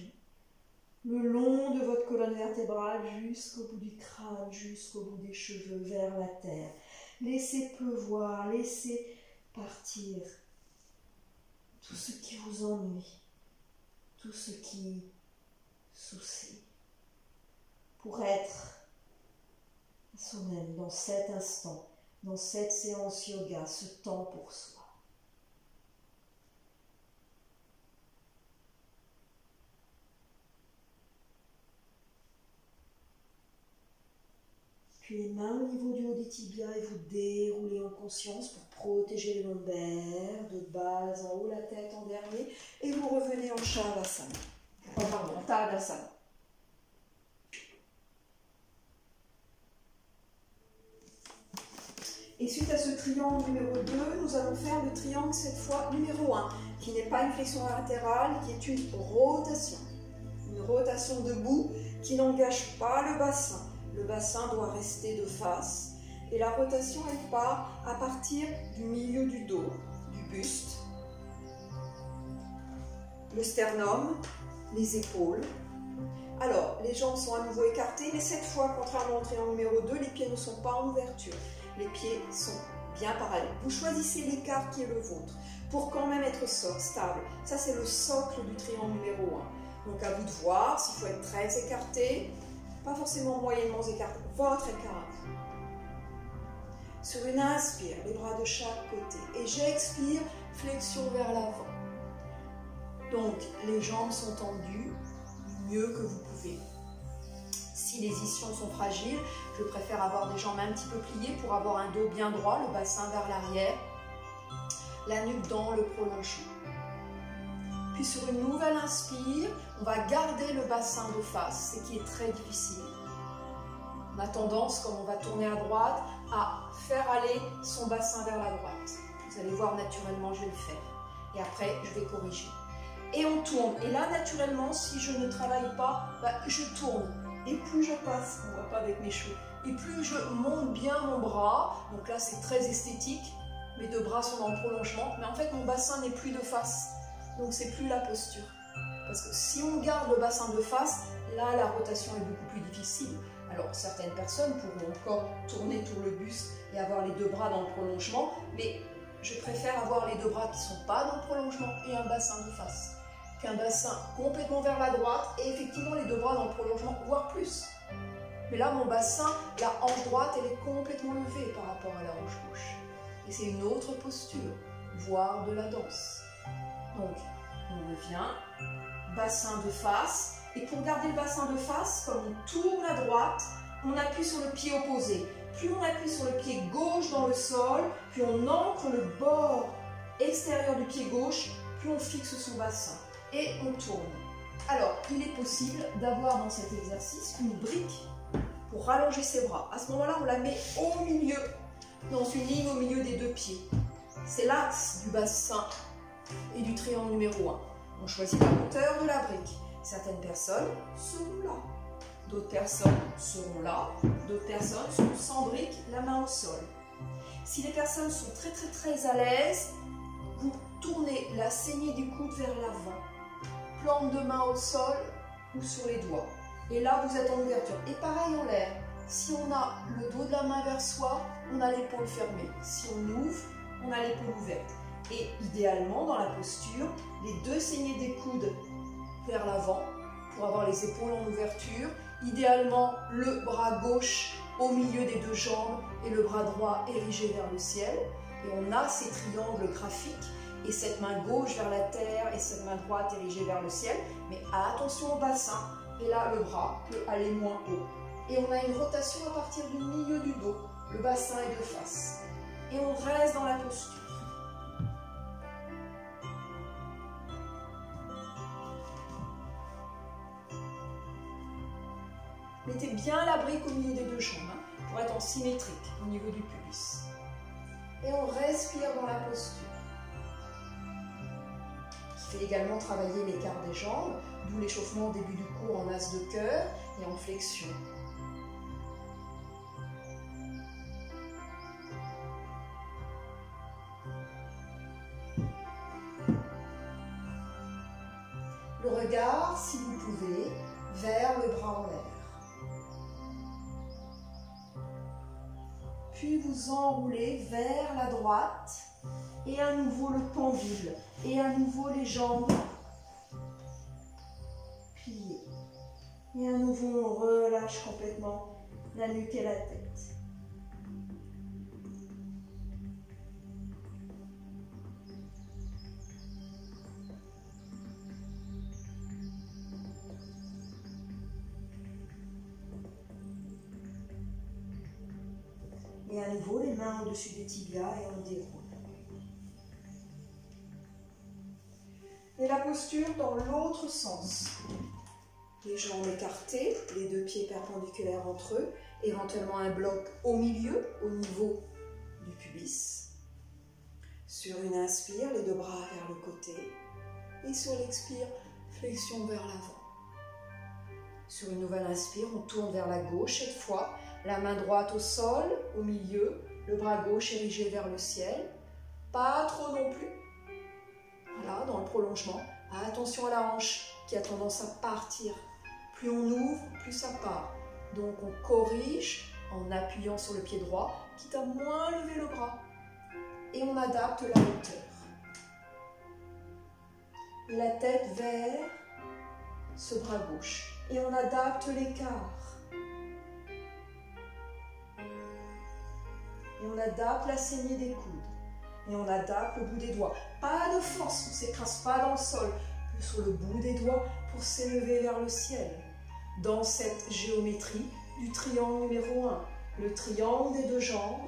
Le long de votre colonne vertébrale jusqu'au bout du crâne, jusqu'au bout des cheveux, vers la terre. Laissez pleuvoir, laissez partir tout ce qui vous ennuie, tout ce qui soucie, pour être soi-même dans cet instant, dans cette séance yoga, ce temps pour soi. Puis les mains au niveau du haut des tibias et vous déroulez en conscience pour protéger les lombaires, de bas en haut, la tête en dernier, et vous revenez en Shavasana. En Tadasana. Et suite à ce triangle numéro 2, nous allons faire le triangle cette fois numéro 1, qui n'est pas une flexion latérale, qui est une rotation. Une rotation debout qui n'engage pas le bassin. Le bassin doit rester de face et la rotation elle part à partir du milieu du dos, du buste, le sternum, les épaules. Alors, les jambes sont à nouveau écartées, mais cette fois, contrairement au triangle numéro 2, les pieds ne sont pas en ouverture. Les pieds sont bien parallèles. Vous choisissez l'écart qui est le vôtre pour quand même être stable. Ça, c'est le socle du triangle numéro 1. Donc, à vous de voir s'il faut être très écarté. Pas forcément moyennement écarté, votre écart. Sur une inspire, les bras de chaque côté. Et j'expire, flexion vers l'avant. Donc, les jambes sont tendues du mieux que vous pouvez. Si les ischions sont fragiles, je préfère avoir des jambes un petit peu pliées pour avoir un dos bien droit, le bassin vers l'arrière, la nuque dans le prolongement. Puis sur une nouvelle inspire, on va garder le bassin de face, ce qui est très difficile. On a tendance, comme on va tourner à droite, à faire aller son bassin vers la droite. Vous allez voir naturellement, je vais le faire. Et après, je vais corriger. Et on tourne. Et là, naturellement, si je ne travaille pas, je tourne. Et plus je passe, on ne voit pas avec mes cheveux, et plus je monte bien mon bras, donc là c'est très esthétique, mes deux bras sont dans le prolongement, mais en fait mon bassin n'est plus de face. Donc c'est plus la posture. Parce que si on garde le bassin de face, là la rotation est beaucoup plus difficile. Alors certaines personnes pourront encore tourner tout le buste et avoir les deux bras dans le prolongement, mais je préfère avoir les deux bras qui ne sont pas dans le prolongement et un bassin de face. Qu'un bassin complètement vers la droite et effectivement les deux bras dans le prolongement, voire plus. Mais là mon bassin, la hanche droite, elle est complètement levée par rapport à la hanche gauche. Et c'est une autre posture, voire de la danse. Donc, on revient, bassin de face, et pour garder le bassin de face, comme on tourne à droite, on appuie sur le pied opposé. Plus on appuie sur le pied gauche dans le sol, puis on ancre le bord extérieur du pied gauche, plus on fixe son bassin. Et on tourne. Alors, il est possible d'avoir dans cet exercice une brique pour rallonger ses bras. À ce moment-là, on la met au milieu, dans une ligne au milieu des deux pieds. C'est l'axe du bassin et du triangle numéro 1. On choisit la hauteur de la brique. Certaines personnes seront là, d'autres personnes seront là, d'autres personnes seront sans brique, la main au sol. Si les personnes sont très à l'aise, vous tournez la saignée du coude vers l'avant, plante de main au sol ou sur les doigts. Et là, vous êtes en ouverture. Et pareil en l'air. Si on a le dos de la main vers soi, on a l'épaule fermée. Si on ouvre, on a l'épaule ouverte. Et idéalement, dans la posture, les deux saignées des coudes vers l'avant pour avoir les épaules en ouverture. Idéalement, le bras gauche au milieu des deux jambes et le bras droit érigé vers le ciel. Et on a ces triangles graphiques et cette main gauche vers la terre et cette main droite érigée vers le ciel. Mais attention au bassin. Et là, le bras peut aller moins haut. Et on a une rotation à partir du milieu du dos. Le bassin est de face. Et on reste dans la posture. Mettez bien la brique au milieu des deux jambes pour être en symétrique au niveau du pubis. Et on respire dans la posture. Qui fait également travailler l'écart des jambes, d'où l'échauffement au début du cours en as de cœur et en flexion. Le regard, si vous pouvez, vers le bras en l'air. Puis vous enroulez vers la droite et à nouveau le pendule et à nouveau les jambes pliées. Et à nouveau on relâche complètement la nuque et la tête. Et à nouveau, les mains au-dessus des tibias et on déroule. Et la posture dans l'autre sens. Les jambes écartées, les deux pieds perpendiculaires entre eux, éventuellement un bloc au milieu, au niveau du pubis. Sur une inspire, les deux bras vers le côté. Et sur l'expire, flexion vers l'avant. Sur une nouvelle inspire, on tourne vers la gauche cette fois. La main droite au sol, au milieu, le bras gauche érigé vers le ciel. Pas trop non plus. Voilà, dans le prolongement. Attention à la hanche qui a tendance à partir. Plus on ouvre, plus ça part. Donc on corrige en appuyant sur le pied droit, quitte à moins lever le bras. Et on adapte la hauteur. Et la tête vers ce bras gauche. Et on adapte l'écart. Et on adapte la saignée des coudes. Et on adapte le bout des doigts. Pas de force, on ne s'écrase pas dans le sol. Plus sur le bout des doigts pour s'élever vers le ciel. Dans cette géométrie du triangle numéro 1. Le triangle des deux jambes.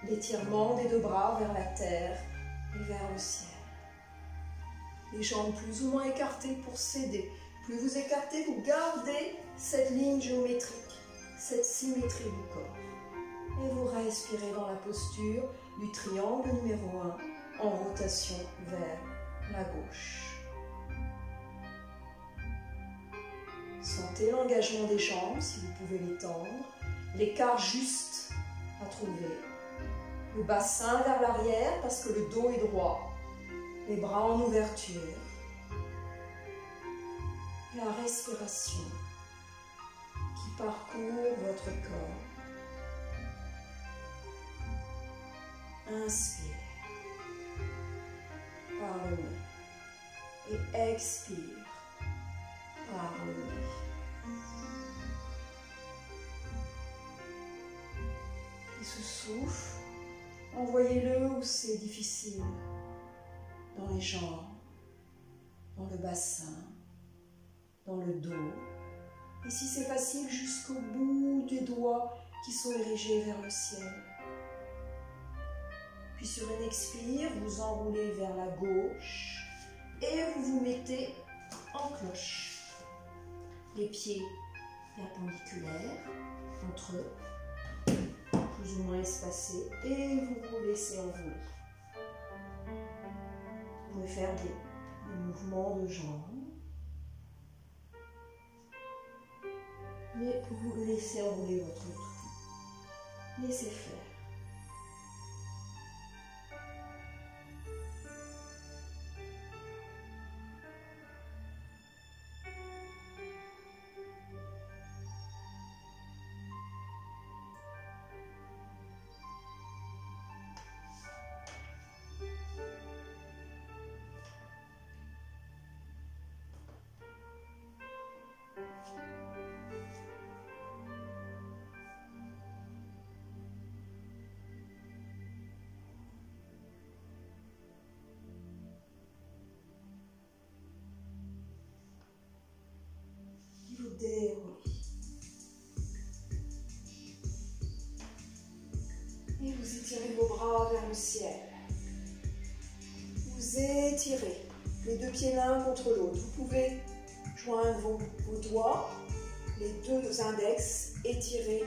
L'étirement des deux bras vers la terre et vers le ciel. Les jambes plus ou moins écartées pour s'aider. Plus vous écartez, vous gardez cette ligne géométrique, cette symétrie du corps. Et vous respirez dans la posture du triangle numéro 1 en rotation vers la gauche. Sentez l'engagement des jambes si vous pouvez les tendre, l'écart juste à trouver, le bassin vers l'arrière parce que le dos est droit, les bras en ouverture, la respiration qui parcourt votre corps. Inspire par le nez et expire par le nez. Et ce souffle, envoyez-le où c'est difficile, dans les jambes, dans le bassin, dans le dos. Et si c'est facile, jusqu'au bout des doigts qui sont érigés vers le ciel. Puis sur une expire, vous enroulez vers la gauche et vous vous mettez en cloche. Les pieds perpendiculaires entre eux, plus ou moins espacés, et vous vous laissez envoler. pouvez faire des mouvements de jambes. Mais vous laissez enrouler votre tout. Laissez faire. Déroulez. Et vous étirez vos bras vers le ciel. Vous étirez les deux pieds l'un contre l'autre. Vous pouvez joindre vos doigts, les deux index, étirés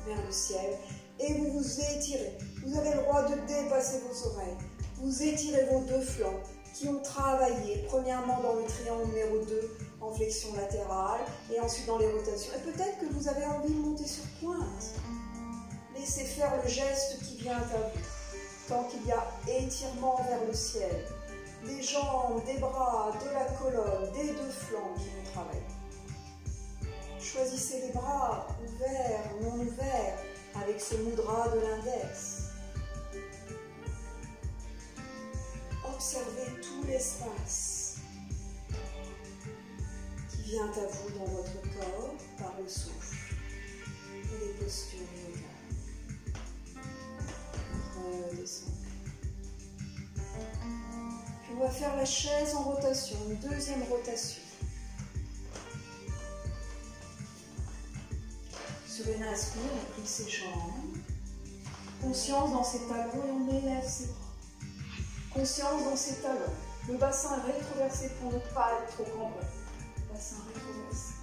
vers le ciel. Et vous vous étirez. Vous avez le droit de dépasser vos oreilles. Vous étirez vos deux flancs qui ont travaillé, premièrement dans le triangle numéro 2, en flexion latérale, et ensuite dans les rotations. Et peut-être que vous avez envie de monter sur pointe. Laissez faire le geste qui vient à vous, tant qu'il y a étirement vers le ciel, des jambes, des bras, de la colonne, des deux flancs qui vont travailler. Choisissez les bras ouverts, non ouverts, avec ce mudra de l'index. Observez tout l'espace qui vient à vous dans votre corps par le souffle et les postures yoga. Redescendez. Puis on va faire la chaise en rotation, une deuxième rotation. Sur une inspire, on plie ses jambes. Conscience dans ses talons et on élève ses bras. Conscience dans ses talons. Le bassin rétroversé pour ne pas être trop cambré. Bassin rétroversé.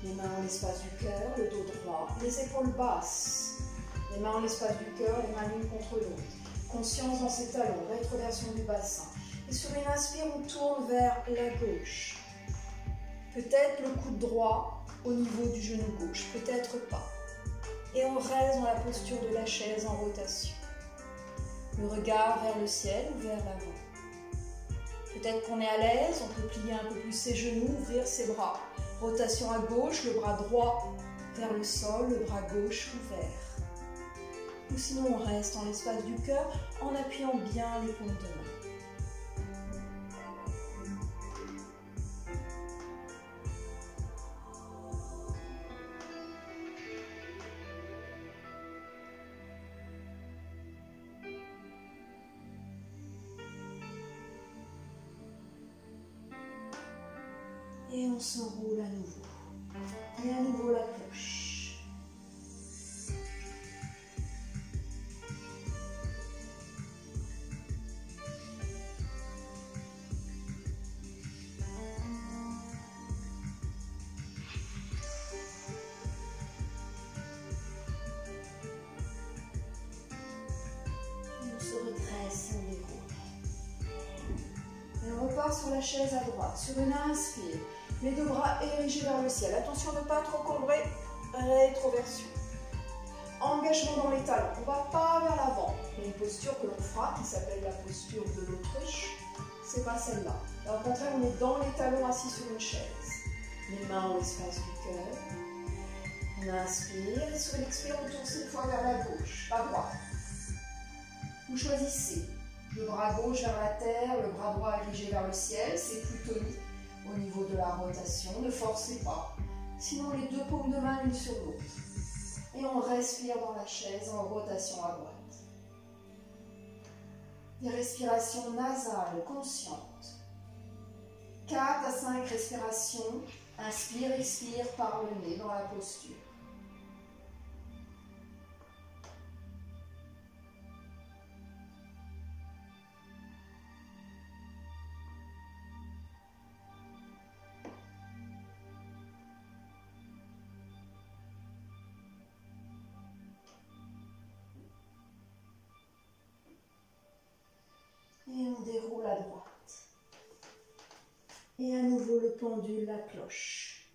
Les mains en l'espace du cœur, le dos droit, les épaules basses. Les mains en l'espace du cœur, les mains l'une contre l'autre. Conscience dans ses talons, rétroversion du bassin. Et sur une inspire, on tourne vers la gauche. Peut-être le coude droit au niveau du genou gauche, peut-être pas. Et on reste dans la posture de la chaise en rotation. Le regard vers le ciel ou vers l'avant. Peut-être qu'on est à l'aise, on peut plier un peu plus ses genoux, ouvrir ses bras. Rotation à gauche, le bras droit vers le sol, le bras gauche ouvert. Ou sinon on reste dans l'espace du cœur en appuyant bien les paumes de main. Et on s'enroule à nouveau. Et à nouveau la cloche. Et on se redresse, on déroule. Et on repart sur la chaise à droite. Sur une inspire. Les deux bras érigés vers le ciel. Attention à ne pas trop combrer. Rétroversion. Engagement dans les talons. On ne va pas vers l'avant. Il y a une posture que l'on fera qui s'appelle la posture de l'autruche. C'est pas celle-là. Au contraire, on est dans les talons assis sur une chaise. Les mains en l'espace du cœur. On inspire et sur l'expire, on tourne cette fois vers la gauche, pas droite. Vous choisissez. Le bras gauche vers la terre, le bras droit érigé vers le ciel. C'est plus tonique. Au niveau de la rotation, ne forcez pas. Sinon, les deux paumes de main l'une sur l'autre. Et on respire dans la chaise en rotation à droite. Des respirations nasales, conscientes. 4 à 5 respirations. Inspire, expire par le nez dans la posture. épaule à droite. Et à nouveau le pendule, la cloche.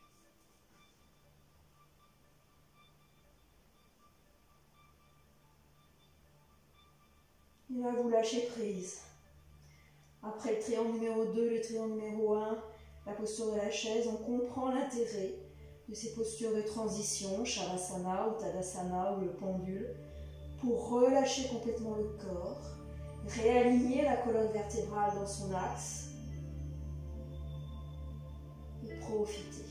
Et là, vous lâchez prise. Après le triangle numéro 2, le triangle numéro 1, la posture de la chaise, on comprend l'intérêt de ces postures de transition, Shavasana ou Tadasana ou le pendule, pour relâcher complètement le corps, réaligner la colonne vertébrale dans son axe et profiter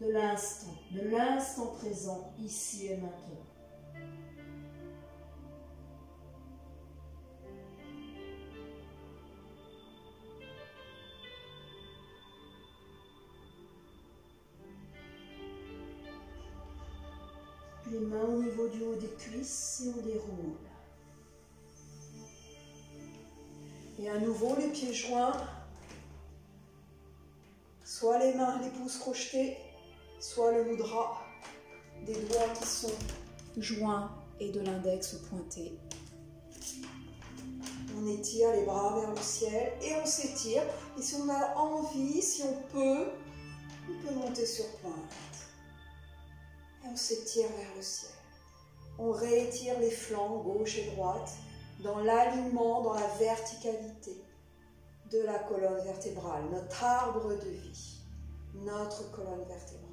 de l'instant présent, ici et maintenant. Les mains au niveau du haut des cuisses et on déroule. Et à nouveau les pieds joints, soit les mains, les pouces crochetés, soit le mudra des doigts qui sont joints et de l'index pointé. On étire les bras vers le ciel et on s'étire. Et si on a envie, si on peut monter sur pointe. Et on s'étire vers le ciel. On réétire les flancs gauche et droite dans l'alignement, dans la verticalité de la colonne vertébrale, notre arbre de vie, notre colonne vertébrale.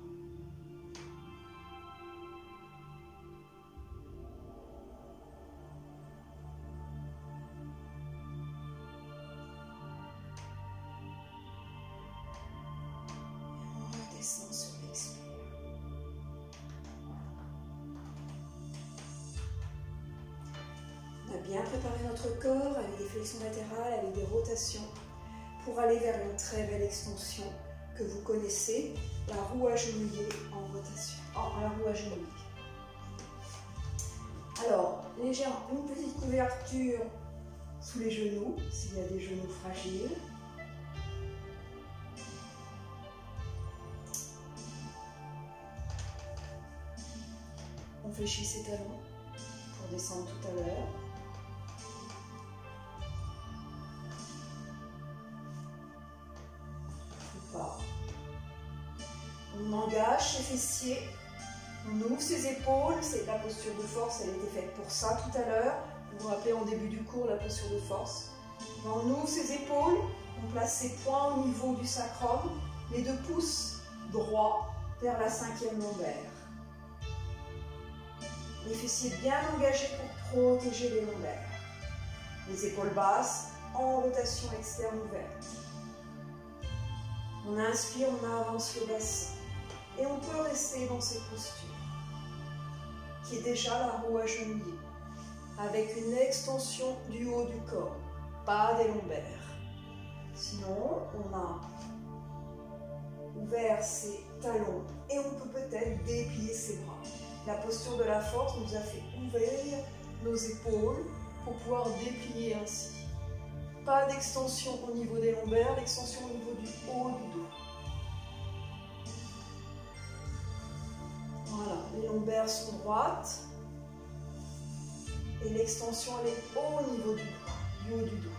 Et on redescend sur l'expire. On a bien préparé notre corps avec des flexions latérales, avec des rotations, pour aller vers une très belle extension que vous connaissez, la roue agenouillée en rotation. La roue agenouillée. Alors, légèrement, une petite couverture sous les genoux, s'il y a des genoux fragiles. On fléchit ses talons pour descendre tout à l'heure. On engage ses fessiers, on ouvre ses épaules, c'est la posture de force, elle était faite pour ça tout à l'heure. Vous vous rappelez en début du cours la posture de force. On ouvre ses épaules, on place ses poings au niveau du sacrum, les deux pouces droits vers la cinquième lombaire. Les fessiers bien engagés pour protéger les lombaires. Les épaules basses en rotation externe ouverte. On inspire, on avance le bassin. Et on peut rester dans cette posture, qui est déjà la roue agenouillée, avec une extension du haut du corps, pas des lombaires. Sinon, on a ouvert ses talons et on peut peut-être déplier ses bras. La posture de la force nous a fait ouvrir nos épaules pour pouvoir déplier ainsi. Pas d'extension au niveau des lombaires, l'extension au niveau du haut du dos. Voilà, les lombaires sont droites et l'extension elle est au niveau du haut du dos.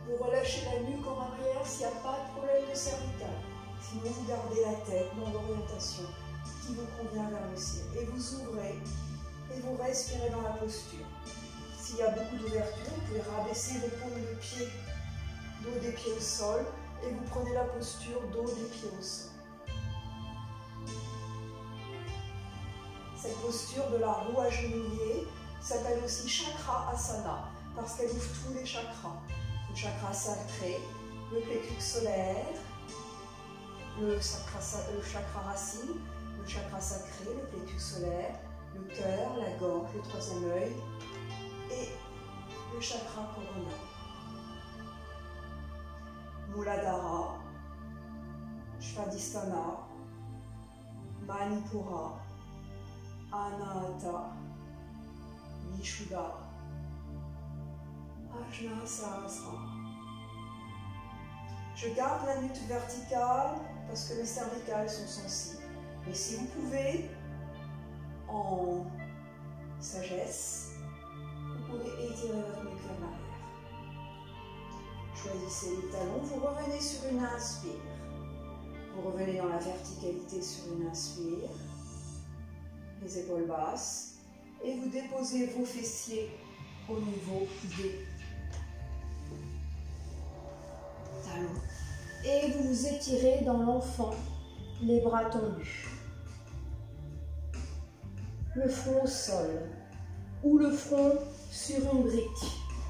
Vous relâchez la nuque en arrière s'il n'y a pas de problème de cervical. Sinon, vous gardez la tête dans l'orientation qui vous convient vers le ciel. Et vous ouvrez et vous respirez dans la posture. S'il y a beaucoup d'ouverture, vous pouvez rabaisser vos paumes de pied, dos des pieds au sol. Et vous prenez la posture dos des pieds au sol. Cette posture de la roue agenouillée s'appelle aussi chakra asana parce qu'elle ouvre tous les chakras. Le chakra sacré, le plexus solaire, le chakra racine, le chakra sacré, le plexus solaire, le cœur, la gorge, le troisième œil et le chakra corona. Muladhara, Svadhisthana, Manipura, Anahata, Vishuddha, Ajna Sahasrara. Je garde la nuque verticale parce que mes cervicales sont sensibles. Mais si vous pouvez, en sagesse, vous pouvez étirer votre nuque vers l'arrière. Choisissez les talons, vous revenez sur une inspire. Vous revenez dans la verticalité sur une inspire, les épaules basses, et vous déposez vos fessiers au niveau des talons. Et vous vous étirez dans l'enfant, les bras tendus. Le front au sol, ou le front sur une brique,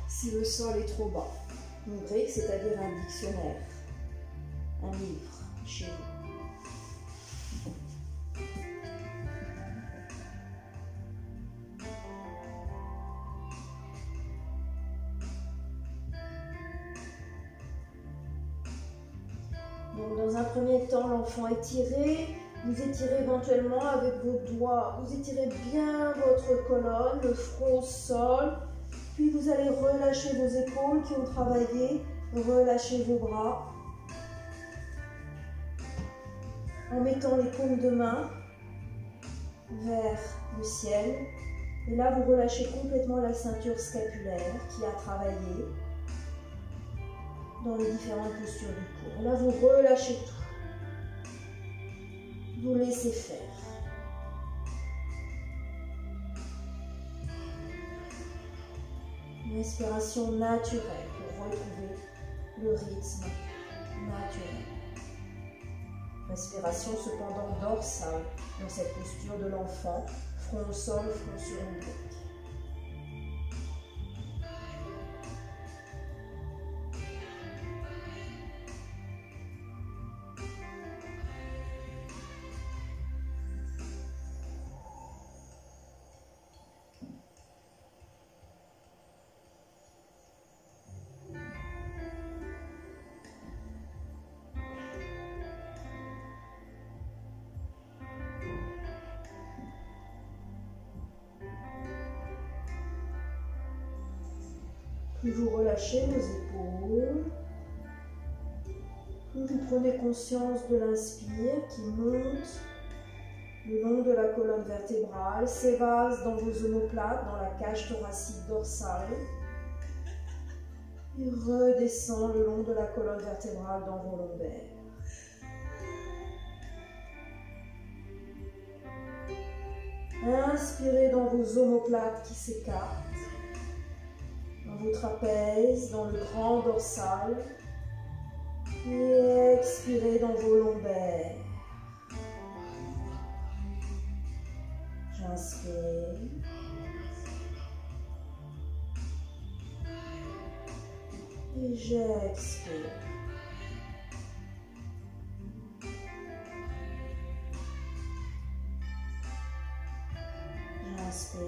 si le sol est trop bas. Une brique, c'est-à-dire un dictionnaire, un livre chez vous. Donc, dans un premier temps, l'enfant étiré, vous étirez éventuellement avec vos doigts, vous étirez bien votre colonne, le front au sol, puis vous allez relâcher vos épaules qui ont travaillé, relâchez vos bras, en mettant les paumes de main vers le ciel. Et là, vous relâchez complètement la ceinture scapulaire qui a travaillé dans les différentes postures du corps. Là, vous relâchez tout. Vous laissez faire. Une respiration naturelle pour retrouver le rythme naturel. Respiration cependant dorsale dans cette posture de l'enfant, front au sol, front sur une brique. Plus vous relâchez vos épaules, plus vous prenez conscience de l'inspire qui monte le long de la colonne vertébrale, s'évase dans vos omoplates, dans la cage thoracique dorsale, et redescend le long de la colonne vertébrale dans vos lombaires. Inspirez dans vos omoplates qui s'écartent, dans vos trapèzes, dans le grand dorsal, et expirez dans vos lombaires. J'inspire. Et j'expire. J'inspire.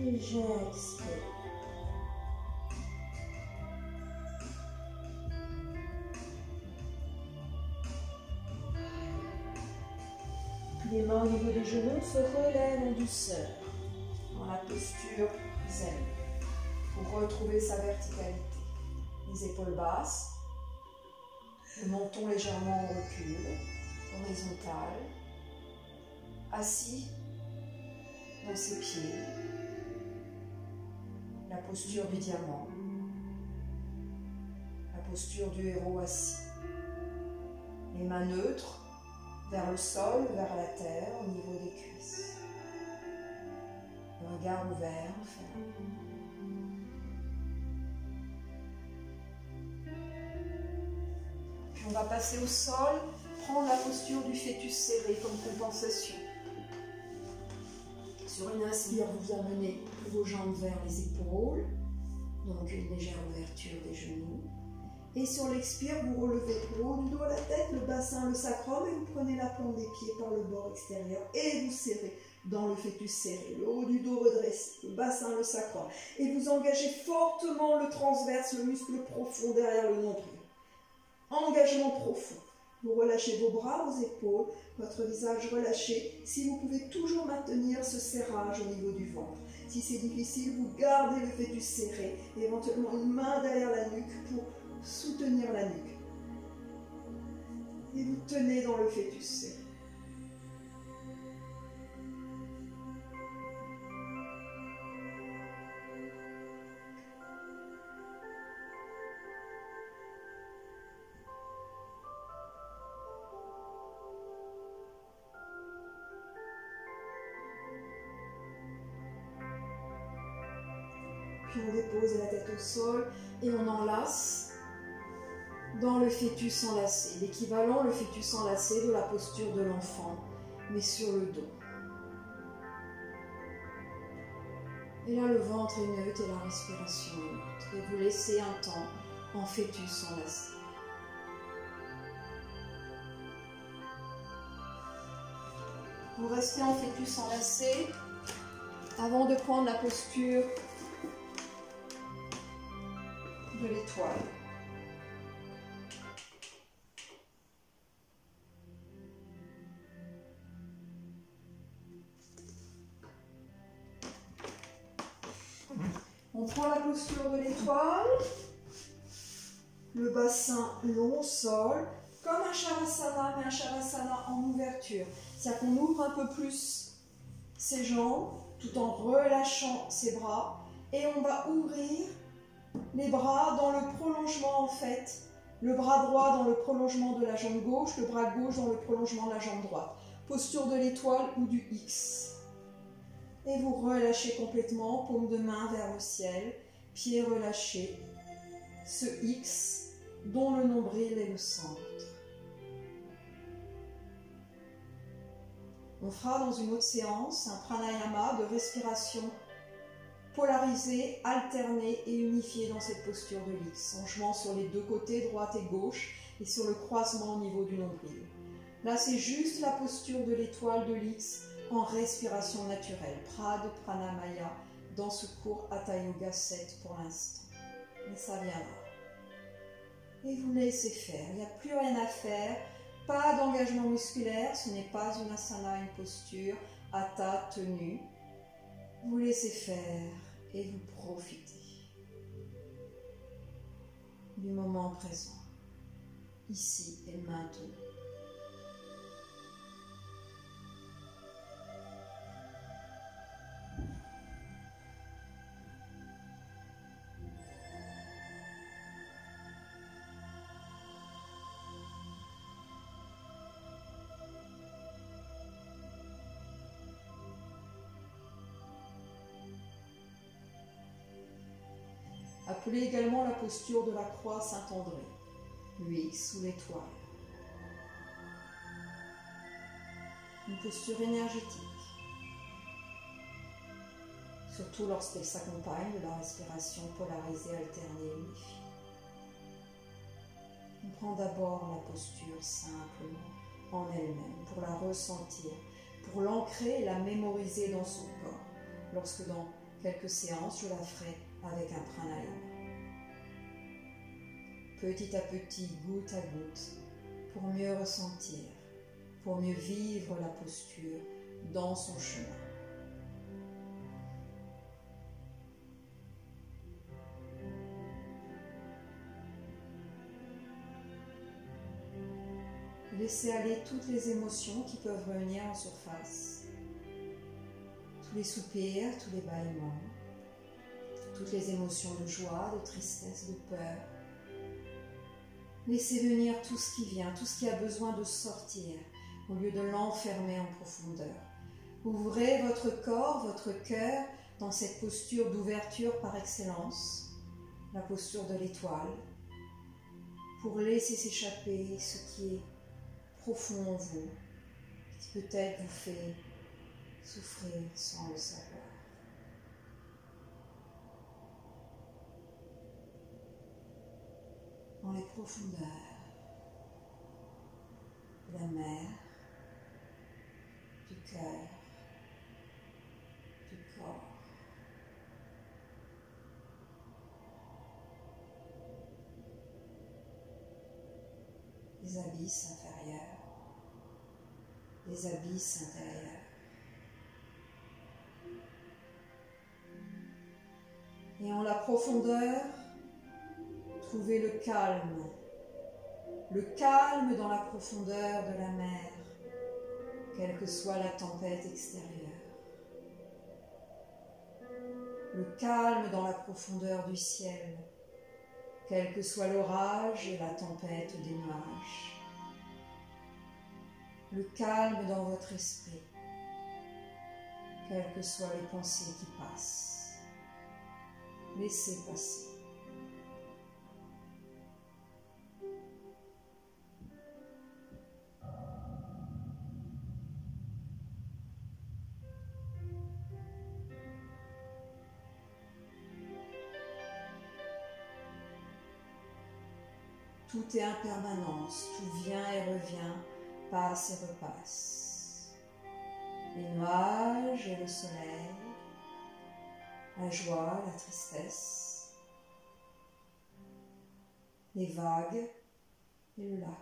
Et j'expire. Les mains au niveau des genoux se relèvent en douceur, dans la posture zen, pour retrouver sa verticalité. Les épaules basses, le menton légèrement en recul, horizontal, assis dans ses pieds, la posture du diamant, la posture du héros assis. Les mains neutres vers le sol, vers la terre, au niveau des cuisses. Le regard ouvert, fermé. Puis on va passer au sol, prendre la posture du fœtus serré comme compensation. Sur une inspire, vous amenez vos jambes vers les épaules, donc une légère ouverture des genoux. Et sur l'expire, vous relevez le haut du dos à la tête, le bassin, le sacrum, et vous prenez la plante des pieds par le bord extérieur et vous serrez dans le fœtus serré. Le haut du dos redressé, le bassin, le sacrum. Et vous engagez fortement le transverse, le muscle profond derrière le nombril. Engagement profond. Vous relâchez vos bras, vos épaules, votre visage relâché. Si vous pouvez toujours maintenir ce serrage au niveau du ventre. Si c'est difficile, vous gardez le fœtus serré et éventuellement une main derrière la nuque pour soutenir la nuque. Et vous tenez dans le fœtus C. Puis on dépose la tête au sol et on enlace dans le fœtus enlacé. L'équivalent, le fœtus enlacé de la posture de l'enfant, mais sur le dos. Et là, le ventre est neutre et la respiration est neutre. Et vous laissez un temps en fœtus enlacé. Vous restez en fœtus enlacé avant de prendre la posture de l'étoile. On prend la posture de l'étoile, le bassin long au sol, comme un Shavasana, mais un Shavasana en ouverture. C'est-à-dire qu'on ouvre un peu plus ses jambes, tout en relâchant ses bras, et on va ouvrir les bras dans le prolongement en fait, le bras droit dans le prolongement de la jambe gauche, le bras gauche dans le prolongement de la jambe droite. Posture de l'étoile ou du X. Et vous relâchez complètement, paume de main vers le ciel, pieds relâchés, ce X dont le nombril est le centre. On fera dans une autre séance un pranayama de respiration polarisée, alternée et unifiée dans cette posture de l'X, en jouant sur les deux côtés, droite et gauche, et sur le croisement au niveau du nombril. Là, c'est juste la posture de l'étoile de l'X en respiration naturelle, Prad Pranamaya, dans ce cours Hatha Yoga 7 pour l'instant. Mais ça viendra. Et vous laissez faire, il n'y a plus rien à faire, pas d'engagement musculaire, ce n'est pas une asana, une posture, Hatha tenue. Vous laissez faire et vous profitez du moment présent, ici et maintenant. Appelez également la posture de la croix Saint-André, lui sous l'étoile. Une posture énergétique, surtout lorsqu'elle s'accompagne de la respiration polarisée, alternée et unifiée. On prend d'abord la posture simplement en elle-même, pour la ressentir, pour l'ancrer et la mémoriser dans son corps, lorsque dans quelques séances, je la ferai avec un pranayama. Petit à petit, goutte à goutte, pour mieux ressentir, pour mieux vivre la posture dans son chemin. Laissez aller toutes les émotions qui peuvent revenir en surface, tous les soupirs, tous les bâillements, toutes les émotions de joie, de tristesse, de peur. Laissez venir tout ce qui vient, tout ce qui a besoin de sortir, au lieu de l'enfermer en profondeur. Ouvrez votre corps, votre cœur, dans cette posture d'ouverture par excellence, la posture de l'étoile, pour laisser s'échapper ce qui est profond en vous, qui peut-être vous fait souffrir sans le savoir. Dans les profondeurs de la mer, du cœur, du corps. Les abysses inférieurs, les abysses intérieurs. Et en la profondeur, trouvez le calme, le calme dans la profondeur de la mer, quelle que soit la tempête extérieure. Le calme dans la profondeur du ciel, quel que soit l'orage et la tempête des nuages. Le calme dans votre esprit, quelles que soient les pensées qui passent. Laissez passer. Tout est impermanence, tout vient et revient, passe et repasse. Les nuages et le soleil, la joie, la tristesse, les vagues et le lac.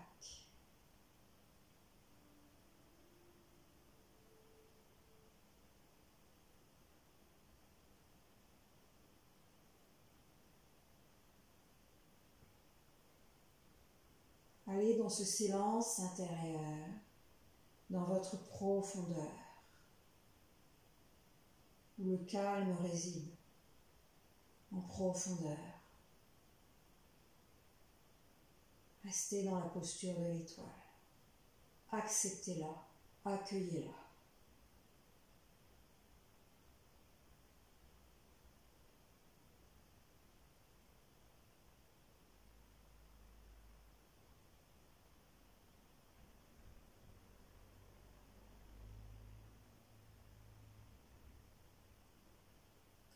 Allez dans ce silence intérieur, dans votre profondeur, où le calme réside, en profondeur. Restez dans la posture de l'étoile. Acceptez-la, accueillez-la.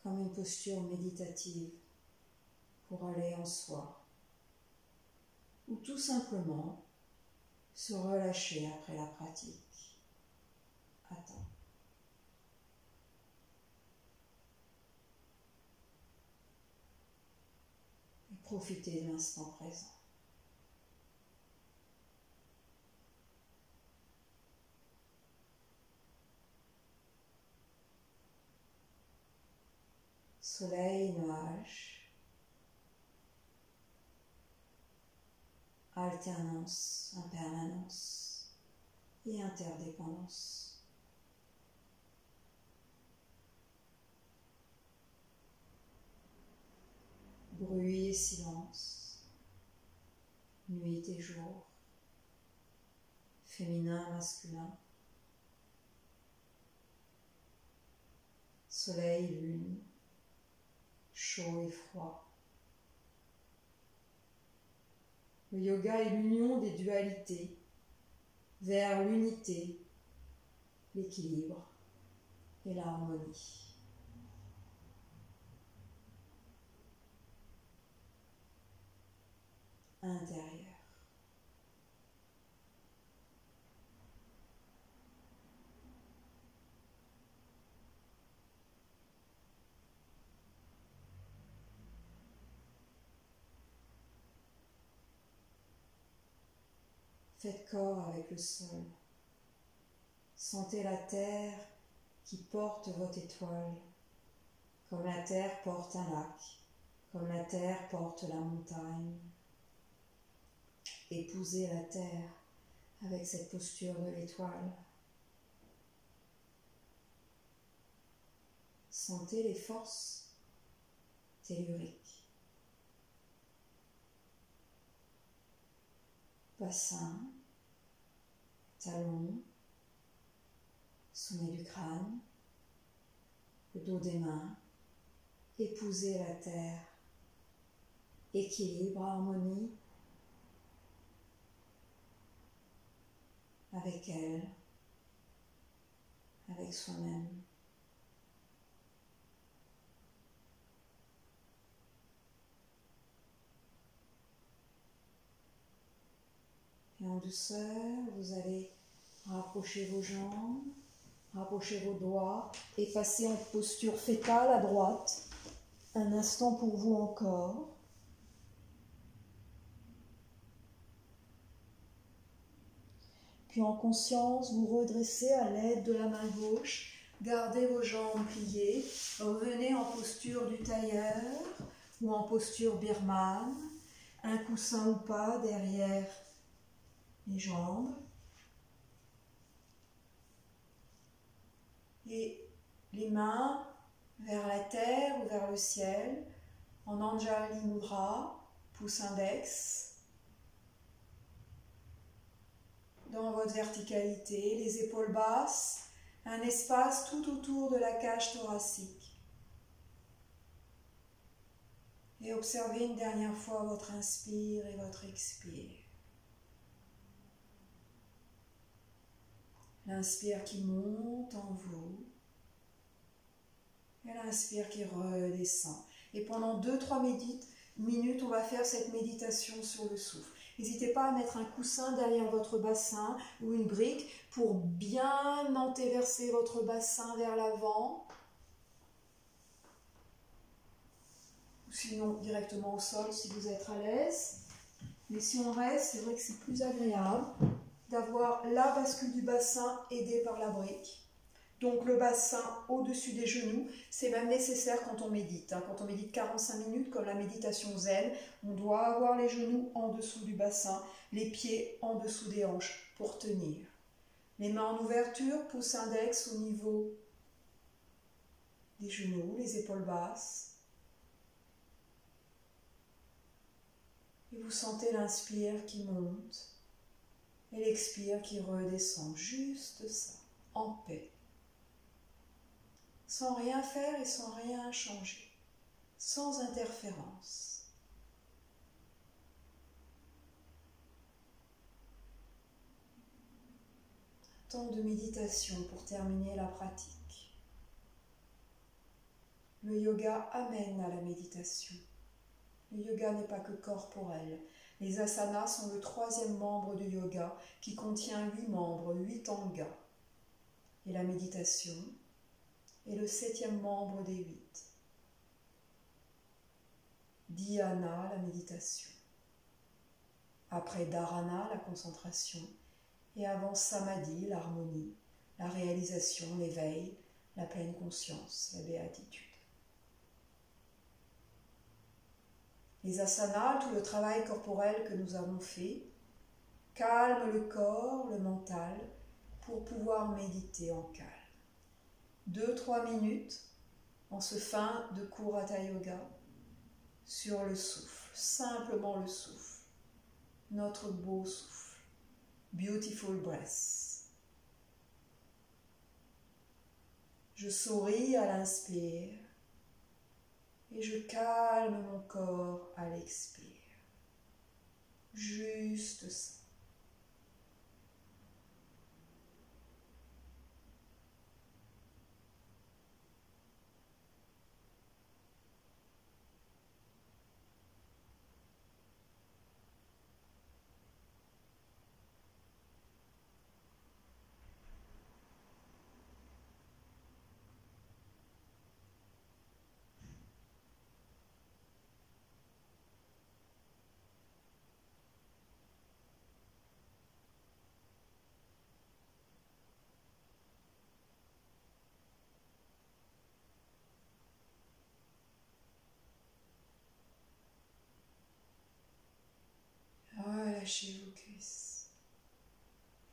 Comme une posture méditative pour aller en soi, ou tout simplement se relâcher après la pratique. Attends. Et profitez de l'instant présent. Soleil, nuage, alternance, impermanence et interdépendance. Bruit et silence, nuit et jour, féminin, masculin, soleil, lune, chaud et froid. Le yoga est l'union des dualités vers l'unité, l'équilibre et l'harmonie. Intérieur. Faites corps avec le sol. Sentez la terre qui porte votre étoile, comme la terre porte un lac, comme la terre porte la montagne. Épousez la terre avec cette posture de l'étoile. Sentez les forces telluriques. Bassin, talons, sommet du crâne, le dos des mains. Épousez la terre. Équilibre, harmonie avec elle, avec soi-même. Et en douceur, vous allez rapprocher vos jambes, rapprocher vos doigts et passer en posture fétale à droite. Un instant pour vous encore. Puis en conscience, vous redressez à l'aide de la main gauche. Gardez vos jambes pliées. Revenez en posture du tailleur ou en posture birmane. Un coussin ou pas derrière les jambes et les mains vers la terre ou vers le ciel en Anjali Mudra, pouce index. Dans votre verticalité, les épaules basses, un espace tout autour de la cage thoracique. Et observez une dernière fois votre inspire et votre expire. L'inspire qui monte en vous et l'inspire qui redescend. Et pendant 2-3 minutes, on va faire cette méditation sur le souffle. N'hésitez pas à mettre un coussin derrière votre bassin ou une brique pour bien antéverser votre bassin vers l'avant. Ou sinon directement au sol si vous êtes à l'aise. Mais si on reste, c'est vrai que c'est plus agréable d'avoir la bascule du bassin aidée par la brique. Donc le bassin au-dessus des genoux, c'est même nécessaire quand on médite. Quand on médite 45 minutes, comme la méditation zen, on doit avoir les genoux en dessous du bassin, les pieds en dessous des hanches pour tenir. Les mains en ouverture, pouce index au niveau des genoux, les épaules basses. Et vous sentez l'inspire qui monte et l'expire qui redescend, juste ça, en paix. Sans rien faire et sans rien changer, sans interférence. Un temps de méditation pour terminer la pratique. Le yoga amène à la méditation. Le yoga n'est pas que corporel. Les asanas sont le 3e membre du yoga qui contient 8 membres, 8 angas. Et la méditation est le 7e membre des 8. Dhyana, la méditation. Après dharana, la concentration. Et avant samadhi, l'harmonie, la réalisation, l'éveil, la pleine conscience, la béatitude. Les asanas, tout le travail corporel que nous avons fait, calment le corps, le mental, pour pouvoir méditer en calme. 2-3 minutes en ce fin de cours Hatha Yoga sur le souffle, simplement le souffle, notre beau souffle, beautiful breath. Je souris à l'inspire et je calme mon corps à l'expire. Juste ça. Relâchez vos cuisses,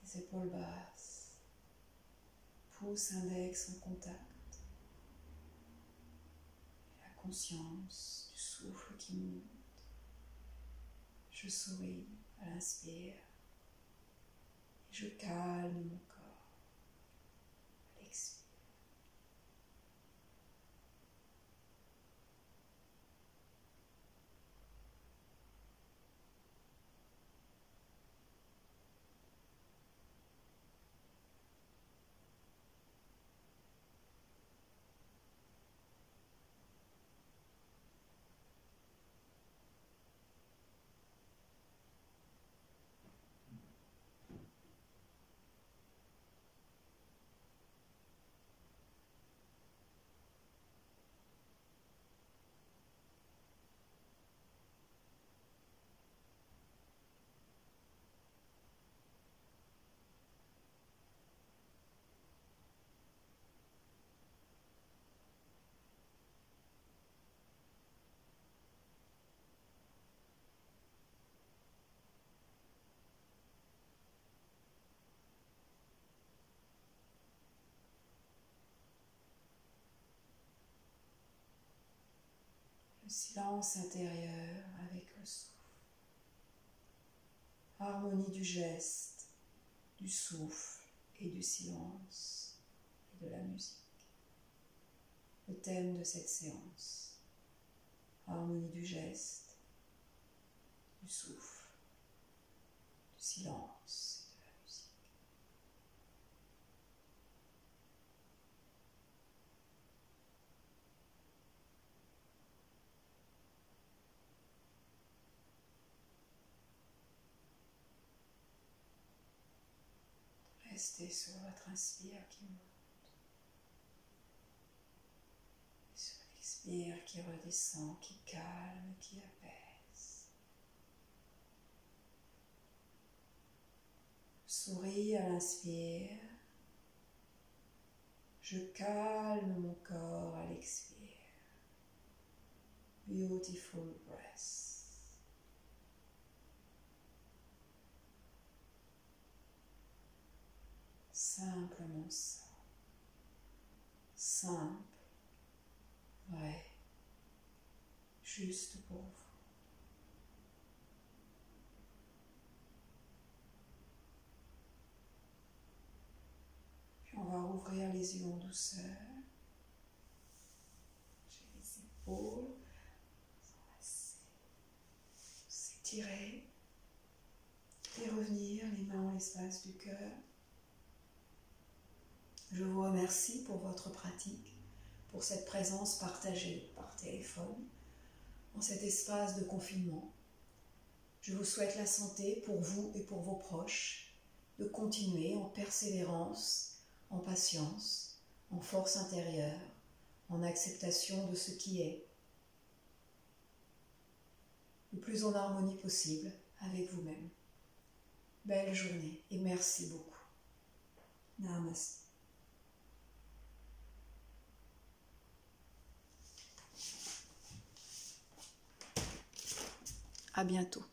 les épaules basses, pouce index en contact. Et la conscience du souffle qui monte. Je souris à l'inspire et je calme mon corps à l'expire. silence intérieur avec le souffle. Harmonie du geste, du souffle et du silence et de la musique. Le thème de cette séance, harmonie du geste, du souffle, du silence et de la musique. Restez sur votre inspire qui monte. Et sur l'expire qui redescend, qui calme, qui apaise. Souris à l'inspire. Je calme mon corps à l'expire. Beautiful breath. Simplement ça. Simple, vrai, juste pour vous. Puis on va rouvrir les yeux en douceur. J'ai les épaules. S'étirer et revenir les mains en l'espace du cœur. Je vous remercie pour votre pratique, pour cette présence partagée par téléphone, en cet espace de confinement. Je vous souhaite la santé pour vous et pour vos proches, de continuer en persévérance, en patience, en force intérieure, en acceptation de ce qui est, le plus en harmonie possible avec vous-même. Belle journée et merci beaucoup. Namaste. À bientôt.